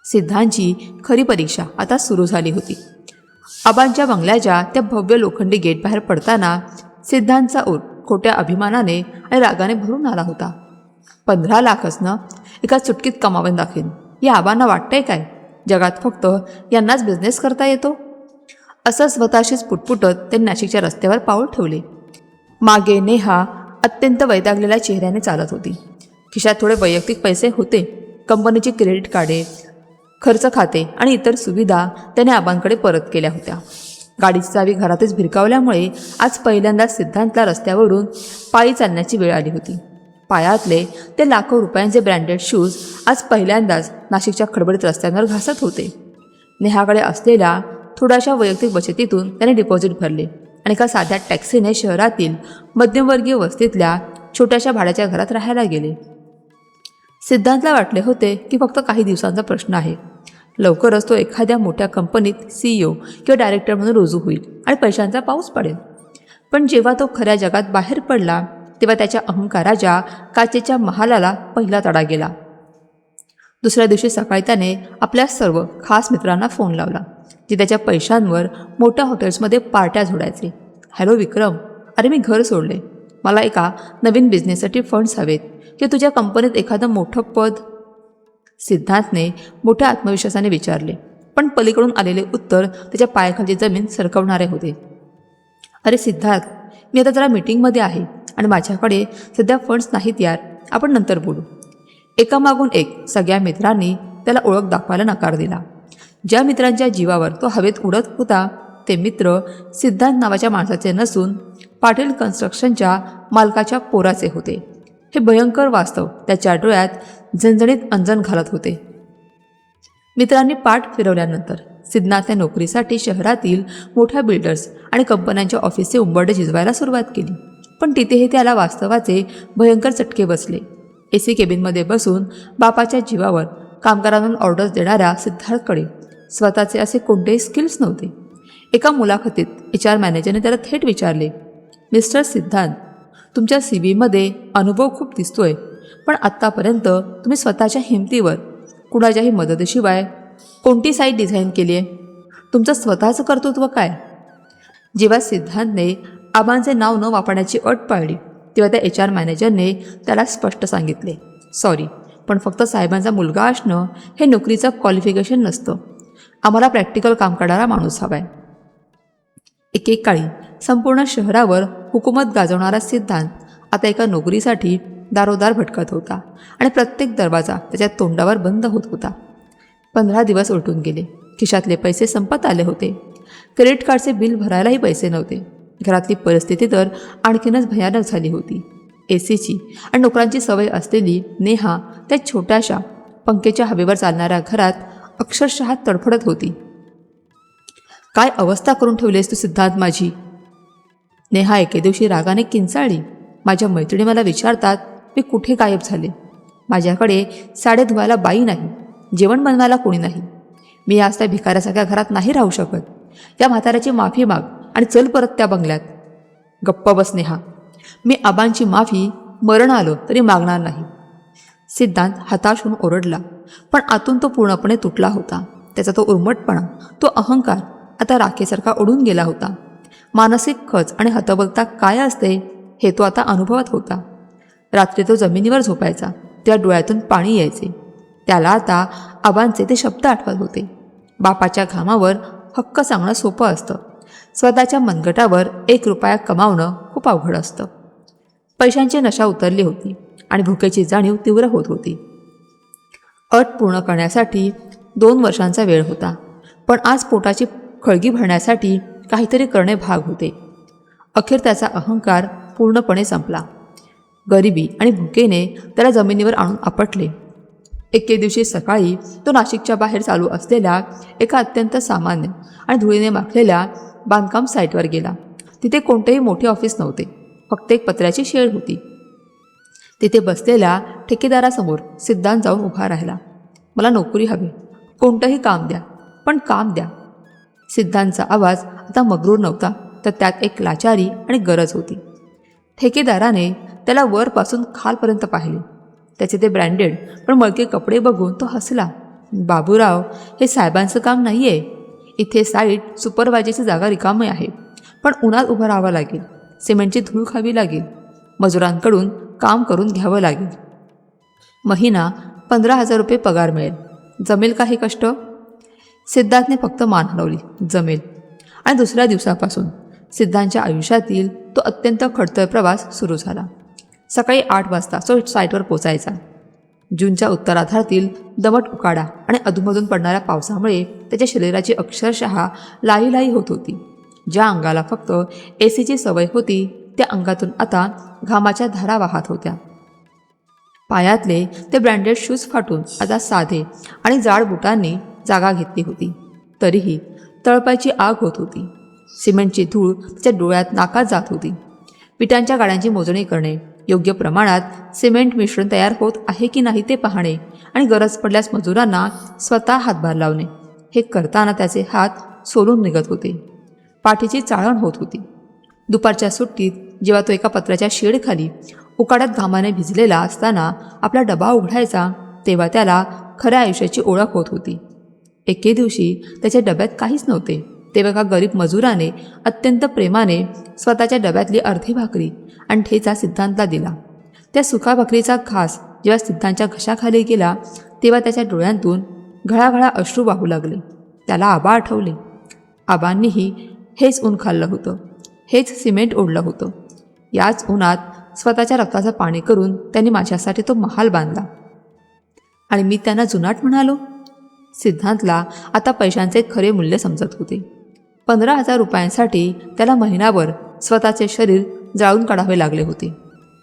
सिद्धांची खरी परीक्षा आता सुरू झाली होती. आबांच्या बंगल्याच्या त्या भव्य लोखंडी गेटबाहेर पडताना सिद्धांतचा ओठ खोट्या अभिमानाने आणि रागाने भरून आला होता. 15 लाखच ना, एका चुटकीत कमावून दाखवेन. या आबांना वाटतंय काय जगात फक्त यांनाच बिझनेस करता येतो? असं स्वतःशीच पुटपुटत त्यांनी नाशिकच्या रस्त्यावर पाऊल ठेवले. मागे नेहा अत्यंत वैतागलेल्या चेहऱ्याने चालत होती. खिशात थोडे वैयक्तिक पैसे होते. कंपनीची क्रेडिट कार्डे, खर्च खाते आणि इतर सुविधा त्याने आबांकडे परत केल्या होत्या. गाडीची चावी घरातच भिरकावल्यामुळे आज पहिल्यांदाच सिद्धांतला रस्त्यावरून पायी चालण्याची वेळ आली होती. पायातले ते लाखो रुपयांचे ब्रँडेड शूज आज पहिल्यांदाच नाशिकच्या खडबडीत रस्त्यांवर घासत होते. नेहाकडे असलेल्या थोड्याशा वैयक्तिक बचतीतून त्याने डिपॉझिट भरले आणि एका साध्या टॅक्सीने शहरातील मध्यमवर्गीय वस्तीतल्या छोट्याशा भाड्याच्या घरात राहायला गेले. सिद्धांतला वाटले होते की फक्त काही दिवसांचा प्रश्न आहे. लवकरच तो एखाद्या मोठ्या कंपनीत CEO किंवा डायरेक्टर म्हणून रुजू होईल आणि पैशांचा पाऊस पडेल. पण जेव्हा तो खऱ्या जगात बाहेर पडला तेव्हा त्याच्या अहंकाराच्या काचेच्या महालाला पहिला तडा गेला. दुसऱ्या दिवशी सकाळी त्याने आपल्या सर्व खास मित्रांना फोन लावला, जे त्याच्या पैशांवर मोठ्या हॉटेल्समध्ये पार्ट्या झोडायचे. हॅलो विक्रम, अरे मी घर सोडले, मला एका नवीन बिझनेससाठी फंड्स हवेत किंवा तुझ्या कंपनीत एखादं मोठं पद. सिद्धांतने मोठ्या आत्मविश्वासाने विचारले, पण पलीकडून आलेले उत्तर त्याच्या पायाखालची जमीन सरकवणारे होते. अरे सिद्धार्थ, मी आता जरा मीटिंगमध्ये आहे आणि माझ्याकडे सध्या फंड्स नाहीत यार, आपण नंतर बोलू. एकामागून एक सगळ्या मित्रांनी त्याला ओळख दाखवायला नकार दिला. ज्या मित्रांच्या जीवावर तो हवेत उडत होता ते मित्र सिद्धांत नावाच्या माणसाचे नसून पाटील कन्स्ट्रक्शनच्या मालकाच्या पोराचे होते. हे भयंकर वास्तव त्याच्या डोळ्यात झणझणीत अंजन घालत होते. मित्रांनी पाठ फिरवल्यानंतर सिद्धांतने नोकरीसाठी शहरातील मोठ्या बिल्डर्स आणि कंपन्यांच्या ऑफिसचे उंबरडे झिजवायला सुरुवात केली. पण तिथेही त्याला वास्तवाचे भयंकर चटके बसले. AC केबिनमध्ये बसून बापाच्या जीवावर कामगारांना ऑर्डर्स देणाऱ्या सिद्धार्थकडे स्वतःचे असे कोणतेही स्किल्स नव्हते. एका मुलाखतीत HR मॅनेजरने त्याला थेट विचारले, मिस्टर सिद्धांत, तुमच्या CVमध्ये अनुभव खूप दिसतोय, पण आत्तापर्यंत तुम्ही स्वतःच्या हिमतीवर कुणाच्याही मदतीशिवाय कोणती साईट डिझाईन केली आहे? तुमचं स्वतःचं कर्तृत्व काय? जेव्हा सिद्धांतने आबांचे नाव न वापरण्याची अट पाळली तेव्हा त्या HR मॅनेजरने त्याला स्पष्ट सांगितले, सॉरी, पण फक्त साहेबांचा मुलगा असणं हे नोकरीचं क्वालिफिकेशन नसतं. आम्हाला प्रॅक्टिकल काम करणारा माणूस हवा आहे. एकेकाळी संपूर्ण शहरावर हुकूमत गाजवणारा सिद्धांत आता एका नोकरीसाठी दारोदार भटकत होता आणि प्रत्येक दरवाजा त्याच्या तोंडावर बंद होत होता. 15 दिवस उलटून गेले. खिशातले पैसे संपत आले होते. क्रेडिट कार्डचे बिल भरायलाही पैसे नव्हते. घरातली परिस्थिती तर आणखीनच भयानक झाली होती. ACची आणि नोकरांची सवय असलेली नेहा त्या छोट्याशा पंखेच्या हवेवर चालणाऱ्या घरात अक्षरशः तडफडत होती. काय अवस्था करून ठेवलीस तू सिद्धांत माझी? नेहा एके दिवशी रागाने किंचाळली. माझ्या मैत्रिणी मला विचारतात मी कुठे गायब झाले. माझ्याकडे साडे धुवायला बाई नाही, जेवण बनवायला कोणी नाही. मी आज त्या भिकाऱ्यासारख्या घरात नाही राहू शकत. त्या म्हाताऱ्याची माफी माग आणि चल परत त्या बंगल्यात. गप्प बस नेहा, मी आबांची माफी मरण आलो तरी मागणार नाही. सिद्धांत हताश होऊन ओरडला, पण आतून तो पूर्णपणे तुटला होता. त्याचा तो उर्मटपणा, तो अहंकार आता राखेसारखा उडून गेला होता. मानसिक खच आणि हतबलता काय असते हे तो आता अनुभवत होता. रात्री तो जमिनीवर झोपायचा, त्या डोळ्यातून पाणी यायचे. त्याला आता आबांचे ते शब्द आठवत होते, बापाच्या घामावर हक्क सांगणं सोपं असतं, स्वतःच्या मनगटावर 1 रुपया कमावणं खूप अवघड असतं. पैशांची नशा उतरली होती आणि भुकेची जाणीव तीव्र होत होती. अट पूर्ण करण्यासाठी 2 वर्षांचा वेळ होता, पण आज पोटाची खळगी भरण्यासाठी काहीतरी करणे भाग होते. अखेर त्याचा अहंकार पूर्णपणे संपला. गरिबी आणि भुकेने त्याला जमिनीवर आणून आपटले. एके दिवशी सकाळी तो नाशिकच्या बाहेर चालू असलेल्या एका अत्यंत सामान्य आणि धुळीने माखलेल्या बांधकाम साईटवर गेला. तिथे कोणतेही मोठे ऑफिस नव्हते, फक्त एक पत्र्याची शेड होती. तिथे बसलेल्या ठेकेदारासमोर सिद्धांत जाऊन उभा राहिला. मला नोकरी हवी, कोणतंही काम द्या, पण काम द्या. सिद्धांतचा आवाज आता मगरूर नव्हता, तर त्यात एक लाचारी आणि गरज होती. ठेकेदाराने त्याला वरपासून खालपर्यंत पाहिले. त्याचे ते ब्रँडेड पण मळके कपडे बघून तो हसला. बाबूराव, हे साहेबांचं काम नाही आहे. इथे साईट सुपरवायझरची जागा रिकामी आहे, पण उन्हात उभं राहावं लागेल, सिमेंटची धूळ खावी लागेल, मजुरांकडून काम करून घ्यावं लागेल. महिना 15,000 रुपये पगार मिळेल. जमेल का हे कष्ट? सिद्धांतने फक्त मान हलवली. जमेल. आणि दुसऱ्या दिवसापासून सिद्धांतच्या आयुष्यातील तो अत्यंत खडतर प्रवास सुरू झाला. सकाळी 8 वाजता तो साईटवर पोचायचा. जूनच्या उत्तरार्धातील दमट उकाडा आणि अधूनमधून पडणाऱ्या पावसामुळे त्याच्या शरीराची अक्षरशः लाहीलाही होत होती. ज्या अंगाला फक्त एसीची सवय होती त्या अंगातून आता घामाच्या धारा वाहत होत्या. पायातले ते ब्रँडेड शूज फाटून आता साधे आणि जाड बुटांनी जागा घेतली होती. तरीही तळपायची आग होत होती. सिमेंटची धूळ त्याच्या डोळ्यात नाकात जात होती. विटांच्या गाड्यांची मोजणी करणे, योग्य प्रमाणात सिमेंट मिश्रण तयार होत आहे की नाही ते पाहणे आणि गरज पडल्यास मजुरांना स्वतः हातभार लावणे, हे करताना त्याचे हात सोलून निघत होते. पाठीची चाळण होत होती. दुपारच्या सुट्टीत जेव्हा तो एका पत्र्याच्या शेडखाली उकाड्यात घामाने भिजलेला असताना आपला डबा उघडायचा तेव्हा त्याला खऱ्या आयुष्याची ओळख होत होती. एके दिवशी त्याच्या डब्यात काहीच नव्हते तेव्हा एका गरीब मजुराने अत्यंत प्रेमाने स्वतःच्या डब्यातली अर्धी भाकरी आणि ठेचा सिद्धांतला दिला. त्या सुका भाकरीचा घास जेव्हा सिद्धांतच्या घशाखाली गेला तेव्हा त्याच्या डोळ्यांतून घळाघळा अश्रू वाहू लागले. त्याला आबा आठवले. आबांनीही हेच ऊन खाल्लं होतं, हेच सिमेंट ओढलं होतं. याच उन्हात स्वतःच्या रक्ताचं पाणी करून त्यांनी माझ्यासाठी तो महाल बांधला आणि मी त्यांना जुनाट म्हणालो. सिद्धांतला आता पैशांचे खरे मूल्य समजत होते. 15,000 रुपयांसाठी त्याला महिनाभर स्वतःचे शरीर जाळून काढावे लागले होते.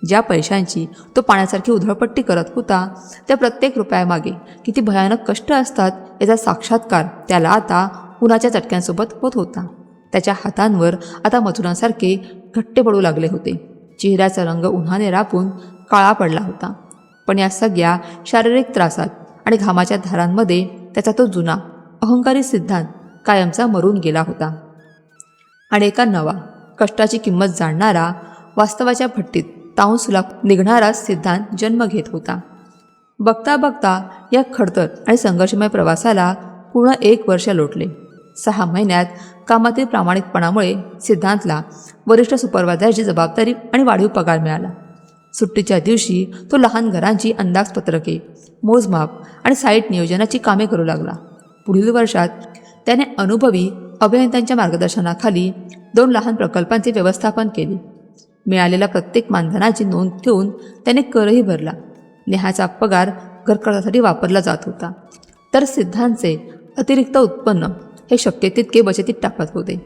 ज्या पैशांची तो पाण्यासारखी उधळपट्टी करत होता त्या प्रत्येक रुपयामागे किती भयानक कष्ट असतात याचा साक्षात्कार त्याला आता उन्हाच्या चटक्यांसोबत होत होता. त्याच्या हातांवर आता मजुरांसारखे घट्टे पडू लागले होते. चेहऱ्याचा रंग उन्हाने रापून काळा पडला होता. पण या सगळ्या शारीरिक त्रासात आणि घामाच्या धारांमध्ये त्याचा तो जुना अहंकारी सिद्धांत कायमचा मरून गेला होता आणि एका नवा कष्टाची किंमत जाणणारा, वास्तवाच्या भट्टीत तावून सुलाख निघणारा सिद्धांत जन्म घेत होता. बघता बघता या खडतर आणि संघर्षमय प्रवासाला पूर्ण 1 वर्ष लोटले. 6 महिन्यात कामातील प्रामाणिकपणामुळे सिद्धांतला वरिष्ठ सुपरवायझरची जबाबदारी आणि वाढीव पगार मिळाला. सुट्टीच्या दिवशी तो लहान घरांची अंदाजपत्रके, मोजमाप आणि साईट नियोजनाची कामे करू लागला. पुढील वर्षात त्याने अनुभवी अभियंत्यांच्या मार्गदर्शनाखाली 2 लहान प्रकल्पांचे व्यवस्थापन केले. मिळालेल्या प्रत्येक मानधनाची नोंद ठेवून त्याने करही भरला. नेहाचा पगार घरखर्चासाठी वापरला जात होता, तर सिद्धांतचे अतिरिक्त उत्पन्न हे शक्य तितके बचतीत टाकत होते.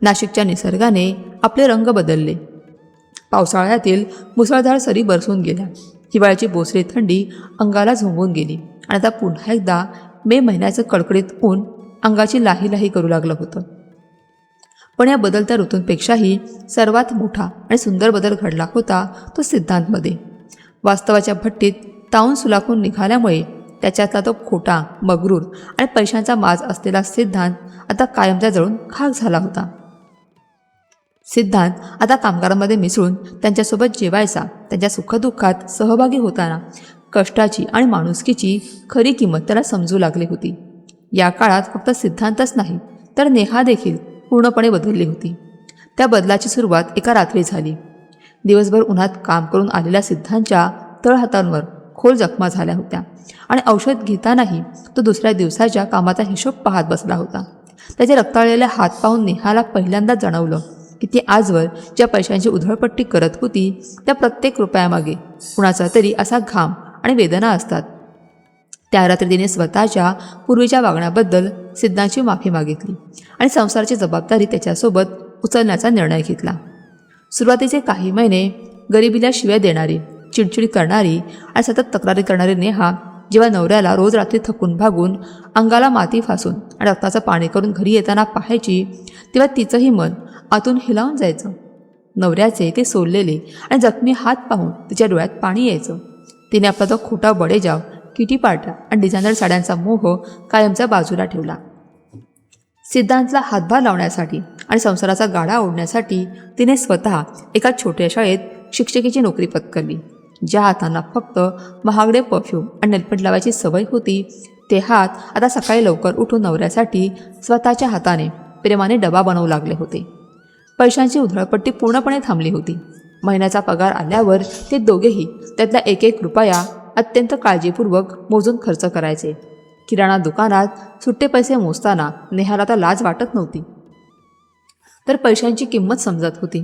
नाशिकच्या निसर्गाने आपले रंग बदलले. पावसाळ्यातील मुसळधार सरी बरसून गेल्या. हिवाळ्याची बोचरी थंडी अंगाला झोंबून गेली आणि आता पुन्हा एकदा मे महिन्याचं कडकडीत ऊन अंगाची लाही करू लागलं होतं. पण या बदलत्या ऋतूंपेक्षाही सर्वात मोठा आणि सुंदर बदल घडला होता तो सिद्धांतमध्ये. वास्तवाच्या भट्टीत तावून सुलाखून निघाल्यामुळे त्याच्यातला तो खोटा, मगरूर आणि पैशांचा माज असलेला सिद्धांत आता कायमचा जळून खाक झाला होता. सिद्धांत आता कामगारांमध्ये मिसळून त्यांच्यासोबत जेवायचा, त्यांच्या सुखदुःखात सहभागी होताना कष्टाची आणि माणुसकीची खरी किंमत त्याला समजू लागली होती. या काळात फक्त सिद्धांतच नाही तर नेहा देखील पूर्णपणे बदलली होती. त्या बदलाची सुरुवात एका रात्री झाली. दिवसभर उन्हात काम करून आलेल्या सिद्धांतच्या तळहातांवर खोल जखमा झाल्या होत्या आणि औषध घेतानाही तो दुसऱ्या दिवसाच्या कामाचा हिशोब पाहत बसला होता. त्याचे रक्ताळलेले हात पाहून नेहाला पहिल्यांदाच जाणवलं की ती आजवर ज्या पैशांची उधळपट्टी करत होती त्या प्रत्येक रुपयामागे कुणाचा तरी असा घाम आणि वेदना असतात. त्या रात्री तिने स्वतःच्या पूर्वीच्या वागण्याबद्दल सिद्धांतची माफी मागितली आणि संसाराची जबाबदारी त्याच्यासोबत उचलण्याचा निर्णय घेतला. सुरुवातीचे काही महिने गरिबीला शिव्या देणारी, चिडचिड करणारी आणि सतत तक्रारी करणारी नेहा जेव्हा नवऱ्याला रोज रात्री थकून भागून अंगाला माती फासून आणि रक्ताचं पाणी करून घरी येताना पाहायची तेव्हा तिचंही मन आतून हिलावून जायचं. नवऱ्याचे ते सोललेले आणि जखमी हात पाहून तिच्या डोळ्यात पाणी यायचं. तिने आपला तो खोटा बडेजाव, किटीपार्ट्या आणि डिझायनर साड्यांचा मोह कायमचा बाजूला ठेवला. सिद्धांतला हातभार लावण्यासाठी आणि संसाराचा गाडा ओढण्यासाठी तिने स्वतः एका छोट्या शाळेत शिक्षकीची नोकरी पत्करली. ज्या हातांना फक्त महागडे परफ्यूम आणि नेलपेंट लावायची सवय होती ते हात आता सकाळी लवकर उठून नवऱ्यासाठी स्वतःच्या हाताने प्रेमाने डबा बनवू लागले होते. पैशांची उधळपट्टी पूर्णपणे थांबली होती. महिन्याचा पगार आल्यावर ते दोघेही त्यातला 1 रुपया अत्यंत काळजीपूर्वक मोजून खर्च करायचे. किराणा दुकानात सुट्टे पैसे मोजताना नेहाला तर लाज वाटत नव्हती, तर पैशांची किंमत समजत होती.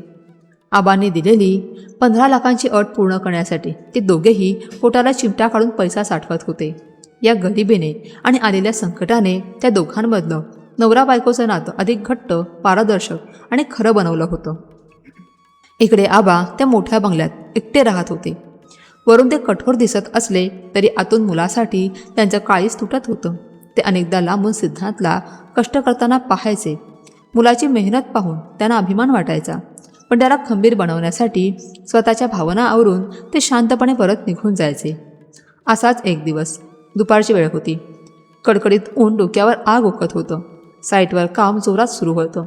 आबांनी दिलेली 15 लाखांची अट पूर्ण करण्यासाठी ते दोघेही पोटाला चिमटा काढून पैसा साठवत होते. या गरिबीने आणि आलेल्या संकटाने त्या दोघांमधलं नवरा बायकोचं नातं अधिक घट्ट, पारदर्शक आणि खरं बनवलं होतं. इकडे आबा त्या मोठ्या बंगल्यात एकटे राहत होते. वरून ते कठोर दिसत असले तरी आतून मुलासाठी त्यांचं काळीज तुटत होतं. ते अनेकदा लांबून सिद्धांतला कष्ट करताना पाहायचे. मुलाची मेहनत पाहून त्यांना अभिमान वाटायचा. पण त्याला खंबीर बनवण्यासाठी स्वतःच्या भावना आवरून ते शांतपणे परत निघून जायचे. असाच एक दिवस दुपारची वेळ होती. कडकडीत ऊन डोक्यावर आग ओकत होतं. साईटवर काम जोरात सुरू होतं.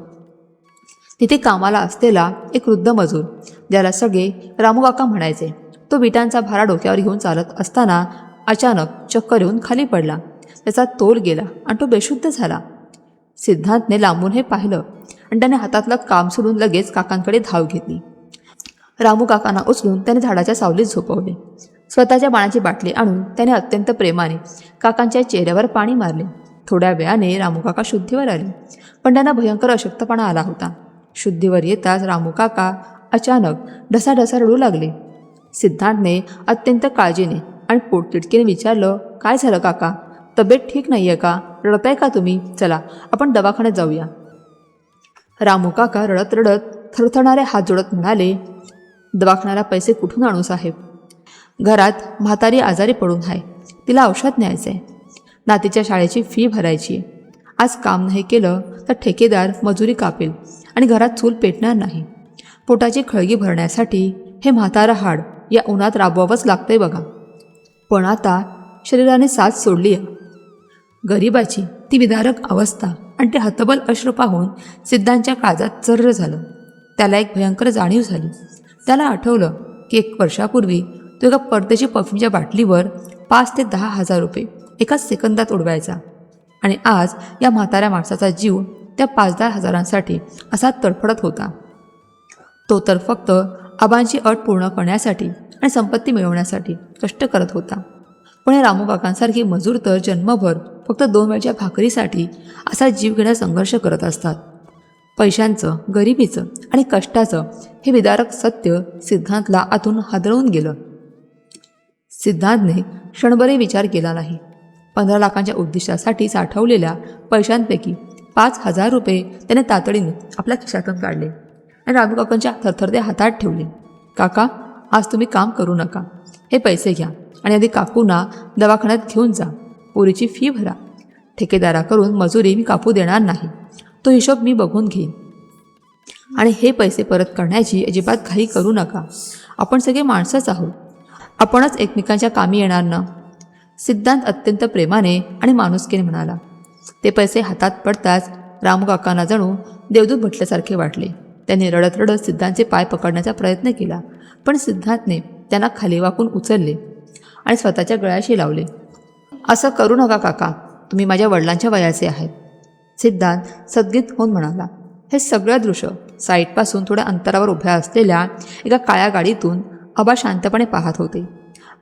तिथे कामाला असलेला एक वृद्ध मजूर, ज्याला सगळे रामूकाका म्हणायचे, तो विटांचा भारा डोक्यावर घेऊन चालत असताना अचानक चक्कर येऊन खाली पडला. त्याचा तोल गेला आणि तो बेशुद्ध झाला. सिद्धांतने लांबून हे पाहिलं आणि त्याने हातातलं काम सोडून लगेच काकांकडे धाव घेतली. रामूकाकांना उचलून त्याने झाडाच्या सावलीत झोपवले. स्वतःच्या पाण्याची बाटली आणून त्याने अत्यंत प्रेमाने काकांच्या चेहऱ्यावर पाणी मारले. थोड्या वेळाने रामूकाका शुद्धीवर आले, पण त्यांना भयंकर अशक्तपणा आला होता. शुद्धीवर येताच रामूकाका अचानक ढसाढसा रडू लागले. सिद्धांतने अत्यंत काळजीने आणि पोटतिडकीने विचारलं, काय झालं काका? तब्येत ठीक नाही आहे का? रडताय का तुम्ही? चला आपण दवाखान्यात जाऊया. रामूकाका रडत रडत थरथरणारे हात जोडत म्हणाले, दवाखान्याला पैसे कुठून आणू साहेब? घरात म्हातारी आजारी पडून आहे, तिला औषध न्यायचं आहे. नातीच्या शाळेची फी भरायची. आज काम नाही केलं तर ठेकेदार मजुरी कापेल आणि घरात चूल पेटणार नाही. पोटाची खळगी भरण्यासाठी हे म्हातारं हाड या उन्हात राबवावंच लागतंय बघा. पण आता शरीराने साथ सोडली आहे. गरिबाची ती विदारक अवस्था आणि ते हतबल अश्रू पाहून सिद्धांच्या काळजात चर्र झालं. त्याला एक भयंकर जाणीव झाली. त्याला आठवलं की 1 वर्षापूर्वी तो एका परदेशी परफ्यूमच्या बाटलीवर 5 ते 10 हजार रुपये एकाच सेकंदात उडवायचा आणि आज या म्हाताऱ्या माणसाचा जीव त्या 5-10 हजारांसाठी असा तडफडत होता. तो तर फक्त आबांची अट पूर्ण करण्यासाठी आणि संपत्ती मिळवण्यासाठी कष्ट करत होता. पण या रामूकाकांसारखी मजूर तर जन्मभर फक्त 2 वेळच्या भाकरीसाठी असा जीव घेण्याचा संघर्ष करत असतात. पैशांचं, गरिबीचं आणि कष्टाचं हे विदारक सत्य सिद्धांतला आतून हादरवून गेलं. सिद्धांतने क्षणभरही विचार केला नाही. 15 लाखांच्या उद्दिष्टासाठी साठवलेल्या पैशांपैकी 5,000 रुपये त्याने तातडीने आपल्या खिशातून काढले आणि रामूकाकांच्या थरथरत्या हातात ठेवले. काका, आज तुम्ही काम करू नका. हे पैसे घ्या आणि आधी काकूंना दवाखान्यात घेऊन जा. पोरीची फी भरा. ठेकेदाराकडून मजुरी मी कापू देणार नाही. तो हिशोब मी बघून घेईन. आणि हे पैसे परत करण्याची अजिबात घाई करू नका. आपण सगळे माणसंच आहोत. आपणच एकमेकांच्या कामी येणार ना. सिद्धांत अत्यंत प्रेमाने आणि माणुसकीने म्हणाला. ते पैसे हातात पडताच रामूकाकांना जणू देवदूत म्हटल्यासारखे वाटले. त्यांनी रडत रडत सिद्धांतचे पाय पकडण्याचा प्रयत्न केला, पण सिद्धांतने त्यांना खाली वाकून उचलले आणि स्वतःच्या गळ्याशी लावले. असं करू नका काका, तुम्ही माझ्या वडिलांच्या वयाचे आहेत. सिद्धांत सद्गीत होऊन म्हणाला. हे सगळं दृश्य साईटपासून थोड्या अंतरावर उभ्या असलेल्या एका काळ्या गाडीतून आबा शांतपणे पाहत होते.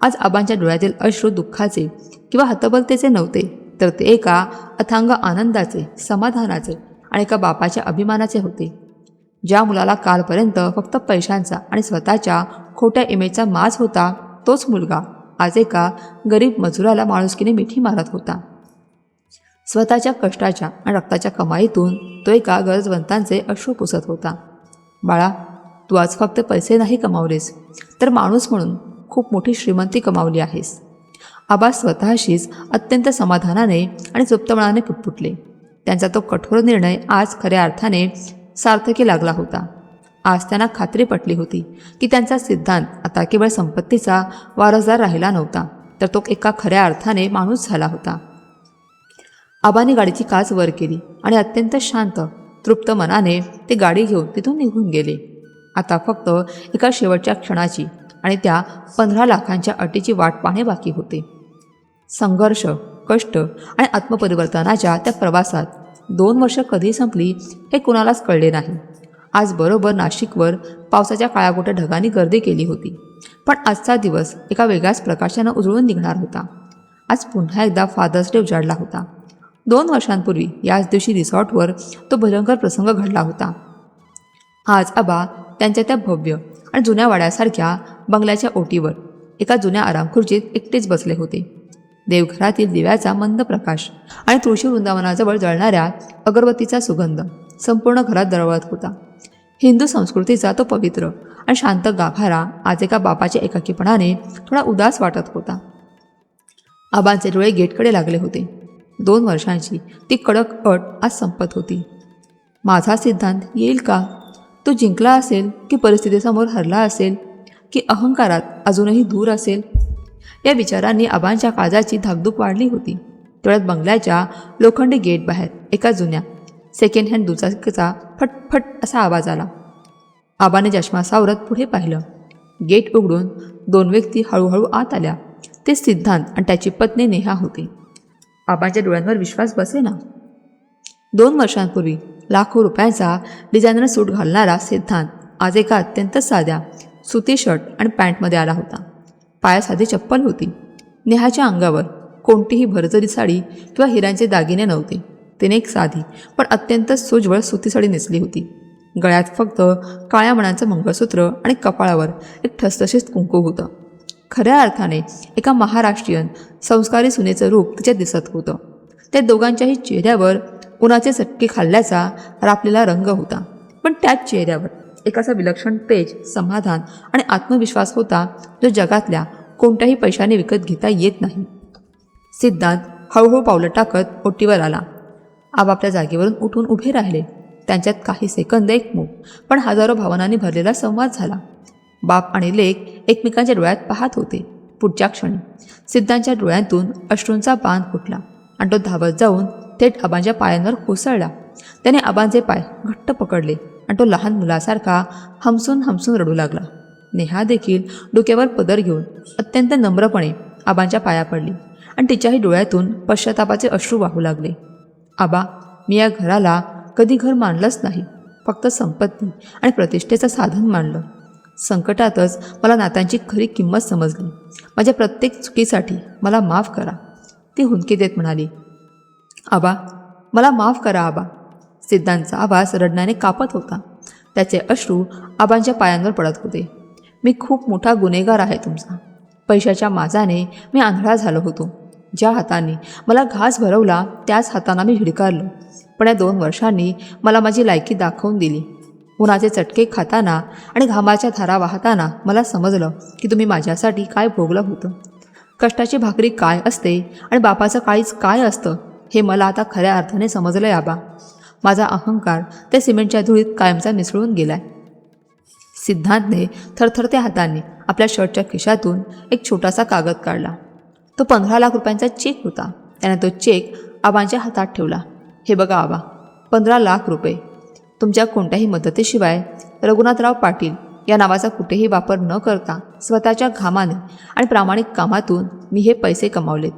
आज आबांच्या डोळ्यातील अश्रू दुःखाचे किंवा हतबलतेचे नव्हते, तर ते एका अथांग आनंदाचे, समाधानाचे आणि एका बापाच्या अभिमानाचे होते. ज्या मुलाला कालपर्यंत फक्त पैशांचा आणि स्वतःच्या खोट्या इमेजचा माज होता, तोच मुलगा आज एका गरीब मजुराला माणुसकीने मिठी मारत होता. स्वतःच्या कष्टाच्या आणि रक्ताच्या कमाईतून तो एका गरजवंतांचे अश्रू पुसत होता. बाळा, तू आज फक्त पैसे नाही कमावलेस, तर माणूस म्हणून खूप मोठी श्रीमंती कमावली आहेस. आबा स्वतःशीच अत्यंत समाधानाने आणि सुप्तमनाने पुटपुटले. त्यांचा तो कठोर निर्णय आज खऱ्या अर्थाने सार्थकी लागला होता. आज त्यांना खात्री पटली होती की त्यांचा सिद्धांत आता केवळ संपत्तीचा वारसदार राहिला नव्हता, तर तो एका खऱ्या अर्थाने माणूस झाला होता. आबाने गाडीची काच वर केली आणि अत्यंत शांत, तृप्त मनाने ते गाडी घेऊन तिथून निघून गेले. आता फक्त एका शेवटच्या क्षणाची आणि त्या 15 लाखांच्या अटीची वाट पाहणे बाकी होते. संघर्ष, कष्ट आणि आत्मपरिवर्तनाच्या त्या प्रवासात 2 वर्ष कधी संपली हे कुणालाच कळले नाही. आज बरोबर नाशिकवर पावसाच्या काळ्यागोट्या ढगांनी गर्दी केली होती, पण आजचा दिवस एका वेगळ्याच प्रकाशानं उजळून निघणार होता. आज पुन्हा एकदा फादर्स डे उजाडला होता. 2 वर्षांपूर्वी याच दिवशी रिसॉर्टवर तो भयंकर प्रसंग घडला होता. आज आबा त्यांच्या त्या भव्य आणि जुन्या वाड्यासारख्या बंगल्याच्या ओटीवर एका जुन्या आरामखुर्चीत एकटेच बसले होते. देवघरातील दिव्याचा मंद प्रकाश आणि तुळशी वृंदावनाजवळ जळणाऱ्या अगरबत्तीचा सुगंध संपूर्ण घरात दरवळत होता. हिंदू संस्कृतीचा तो पवित्र आणि शांत गाभारा आज एका बापाच्या एकाकीपणाने थोडा उदास वाटत होता. आबांचे डोळे गेटकडे लागले होते. 2 वर्षांची ती कडक अट आज संपत होती. माझा सिद्धांत येईल का? तो जिंकला असेल की परिस्थितीसमोर हरला असेल की अहंकारात अजूनही दूर असेल? या विचारांनी आबांच्या काळजाची धाकधूक वाढली होती. तेवढ्यात बंगल्याच्या लोखंडी गेट बाहेर एका जुन्या सेकंड हँड दुचाकीचा फटफट असा आवाज आला. आबाने चष्मा सावरत पुढे पाहिलं. गेट उघडून 2 व्यक्ती हळूहळू आत आल्या. ते सिद्धांत आणि त्याची पत्नी नेहा होती. आबांच्या डोळ्यांवर विश्वास बसेना. 2 वर्षांपूर्वी लाखो रुपयांचा डिझायनर सूट घालणारा सिद्धांत आज एका अत्यंत साध्या सुती शर्ट आणि पॅन्टमध्ये आला होता. पायात साधी चप्पल होती. नेहाच्या अंगावर कोणतीही भरजरी साडी किंवा हिऱ्यांचे दागिने नव्हते. तिने एक साधी पण अत्यंत सोज्वळ सुती साडी नेसली होती. गळ्यात फक्त काळ्या मण्याचं मंगळसूत्र आणि कपाळावर एक ठसठशीत कुंकू होतं. खऱ्या अर्थाने एका महाराष्ट्रीयन संस्कारी सुनेचं रूप तिच्यात दिसत होतं. त्या दोघांच्याही चेहऱ्यावर उन्हाचे चटके खाल्ल्याचा रापलेला रंग होता. पण त्याच चेहऱ्यावर एक असा विलक्षण तेज, समाधान आणि आत्मविश्वास होता जो जगातल्या कोणत्याही पैशाने विकत घेता येत नाही. सिद्धांत हळूहळू पावलं टाकत ओटीवर आला. आबा आपल्या जागेवरून उठून उभे राहिले. त्यांच्यात काही सेकंद एकमूक पण हजारो भावनांनी भरलेला संवाद झाला. बाप आणि लेक एकमेकांच्या डोळ्यात पाहत होते. पुढच्या क्षणी सिद्धांतच्या डोळ्यांतून अश्रूंचा बांध फुटला आणि तो धावत जाऊन थेट आबांच्या पायांवर कोसळला. त्याने आबांचे पाय घट्ट पकडले आणि तो लहान मुलासारखा हमसून हमसून रडू लागला. नेहा देखील डोक्यावर पदर घेऊन अत्यंत नम्रपणे आबांच्या पाया पडली आणि तिच्याही डोळ्यातून पश्चातापाचे अश्रू वाहू लागले. आबा, मी या घराला कधी घर मानलंच नाही, फक्त संपत्ती आणि प्रतिष्ठेचं साधन मानलं. संकटातच मला नात्यांची खरी किंमत समजली. माझ्या प्रत्येक चुकीसाठी मला माफ करा. ती हुंदकी देत म्हणाली. आबा, मला माफ करा आबा. सिद्धांतचा आवाज रडण्याने कापत होता. त्याचे अश्रू आबांच्या पायांवर पडत होते. मी खूप मोठा गुन्हेगार आहे तुमचा. पैशाच्या माजाने मी आंधळा झालो होतो. ज्या हाताने मला घास भरवला त्याच हाताने मी भिडकारलो. पण या 2 वर्षांनी मला माझी लायकी दाखवून दिली. उन्हाचे चटके खाताना आणि घामाच्या धारा वाहताना मला समजलं की तुम्ही माझ्यासाठी काय भोगलं होतं. कष्टाची भाकरी काय असते आणि बापाचं काळीज काय असतं हे मला आता खऱ्या अर्थाने समजलंय आबा. माझा अहंकार त्या सिमेंटच्या धुळीत कायमचा मिसळून गेलाय. सिद्धांतने थरथरत्या हातांनी आपल्या शर्टच्या खिशातून एक छोटासा कागद काढला. तो 15 लाख रुपयांचा चेक होता. त्याने तो चेक आबांच्या हातात ठेवला. हे बघा आबा, 15 लाख रुपये. तुमच्या कोणत्याही मदतीशिवाय रघुनाथराव पाटील या नावाचा कुठेही वापर न करता स्वतःच्या घामाने आणि प्रामाणिक कामातून मी हे पैसे कमावलेत.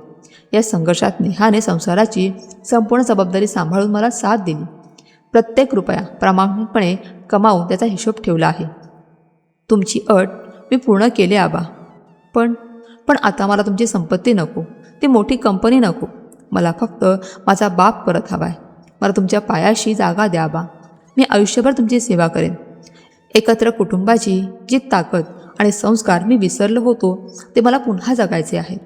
या संघर्षात नेहाने संसाराची संपूर्ण जबाबदारी सांभाळून मला साथ दिली. प्रत्येक रुपया प्रामाणिकपणे कमावून त्याचा हिशोब ठेवला आहे. तुमची अट मी पूर्ण केली आबा. पण आता मला तुमची संपत्ती नको, ती मोठी कंपनी नको. मला फक्त माझा बाप परत हवा आहे. मला तुमच्या पायाशी जागा द्या आबा. मी आयुष्यभर तुमची सेवा करेन. एकत्र कुटुंबाची जी ताकद आणि संस्कार मी विसरलो होतो ते मला पुन्हा जगायचे आहेत.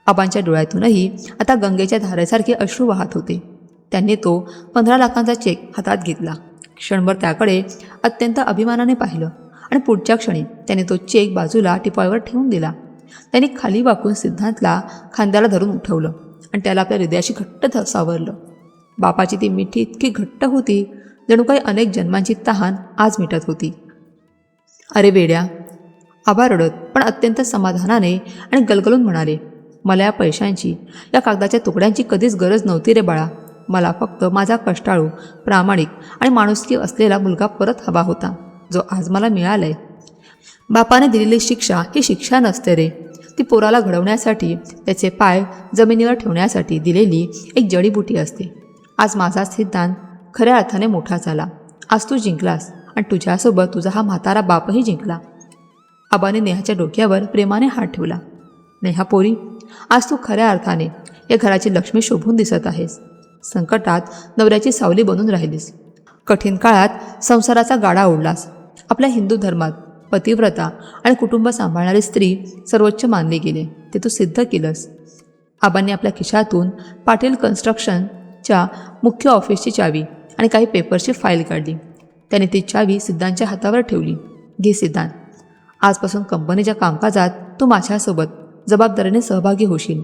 आबांच्या डोळ्यातूनही आता गंगेच्या धारेसारखे अश्रू वाहत होते. त्यांनी तो 15 लाखांचा चेक हातात घेतला. क्षणभर त्याकडे अत्यंत अभिमानाने पाहिलं आणि पुढच्या क्षणी त्याने तो चेक बाजूला टिपाळीवर ठेवून दिला. त्यांनी खाली वाकून सिद्धांतला खांद्याला धरून उठवलं आणि त्याला आपल्या हृदयाशी घट्ट सावरलं. बापाची ती मिठी इतकी घट्ट होती जणू काही अनेक जन्मांची तहान आज मिटत होती. अरे वेड्या, आबा रडत पण अत्यंत समाधानाने आणि गलगलून म्हणाले. मला या पैशांची, या कागदाच्या तुकड्यांची कधीच गरज नव्हती रे बाळा. मला फक्त माझा कष्टाळू, प्रामाणिक आणि माणुसकी असलेला मुलगा परत हवा होता, जो आज मला मिळालाय. बापाने दिलेली शिक्षा ही शिक्षा नसते रे. ती पोराला घडवण्यासाठी, त्याचे पाय जमिनीवर ठेवण्यासाठी दिलेली एक जडीबुटी असते. आज माझा सिद्धांत खऱ्या अर्थाने मोठा झाला. आज तू जिंकलास आणि तुझ्यासोबत तुझा हा म्हातारा बापही जिंकला. आबाने नेहाच्या डोक्यावर प्रेमाने हात ठेवला. नेहा पोरी, आज तू खऱ्या अर्थाने या घराची लक्ष्मी शोभून दिसत आहेस. संकटात नवऱ्याची सावली बनून राहिलीस. कठीण काळात संसाराचा गाडा ओढलास. आपल्या हिंदू धर्मात पतिव्रता आणि कुटुंब सांभाळणारी स्त्री सर्वोच्च मानली गेली. ते तू सिद्ध केलंस. आबांनी आपल्या खिशातून पाटील कन्स्ट्रक्शनच्या मुख्य ऑफिसची चावी आणि काही पेपरची फाईल काढली. त्याने ती चावी सिद्धांच्या हातावर ठेवली. घे सिद्धांत, आजपासून कंपनीच्या कामकाजात तू माझ्यासोबत जबाबदारीने सहभागी होशील.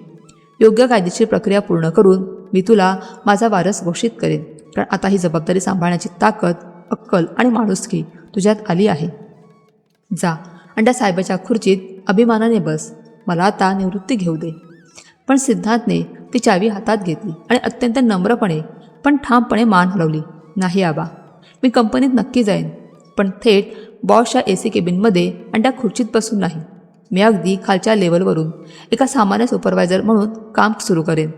योग्य कायदेशीर प्रक्रिया पूर्ण करून मी तुला माझा वारस घोषित करेन, कारण आता ही जबाबदारी सांभाळण्याची ताकद, अक्कल आणि माणुसकी तुझ्यात आली आहे. जा आणि त्या साहेबाच्या खुर्चीत अभिमानाने बस. मला आता निवृत्ती घेऊ दे. पण सिद्धार्थने ती चावी हातात घेतली आणि अत्यंत नम्रपणे पण ठामपणे मान हलवली. नाही आबा, मी कंपनीत नक्की जाईन, पण थेट बॉसच्या AC केबिनमध्ये आणि त्या खुर्चीत बसून नाही. मी अगदी खालच्या लेवलवरून एका सामान्य सुपरवायझर म्हणून काम सुरू करेन.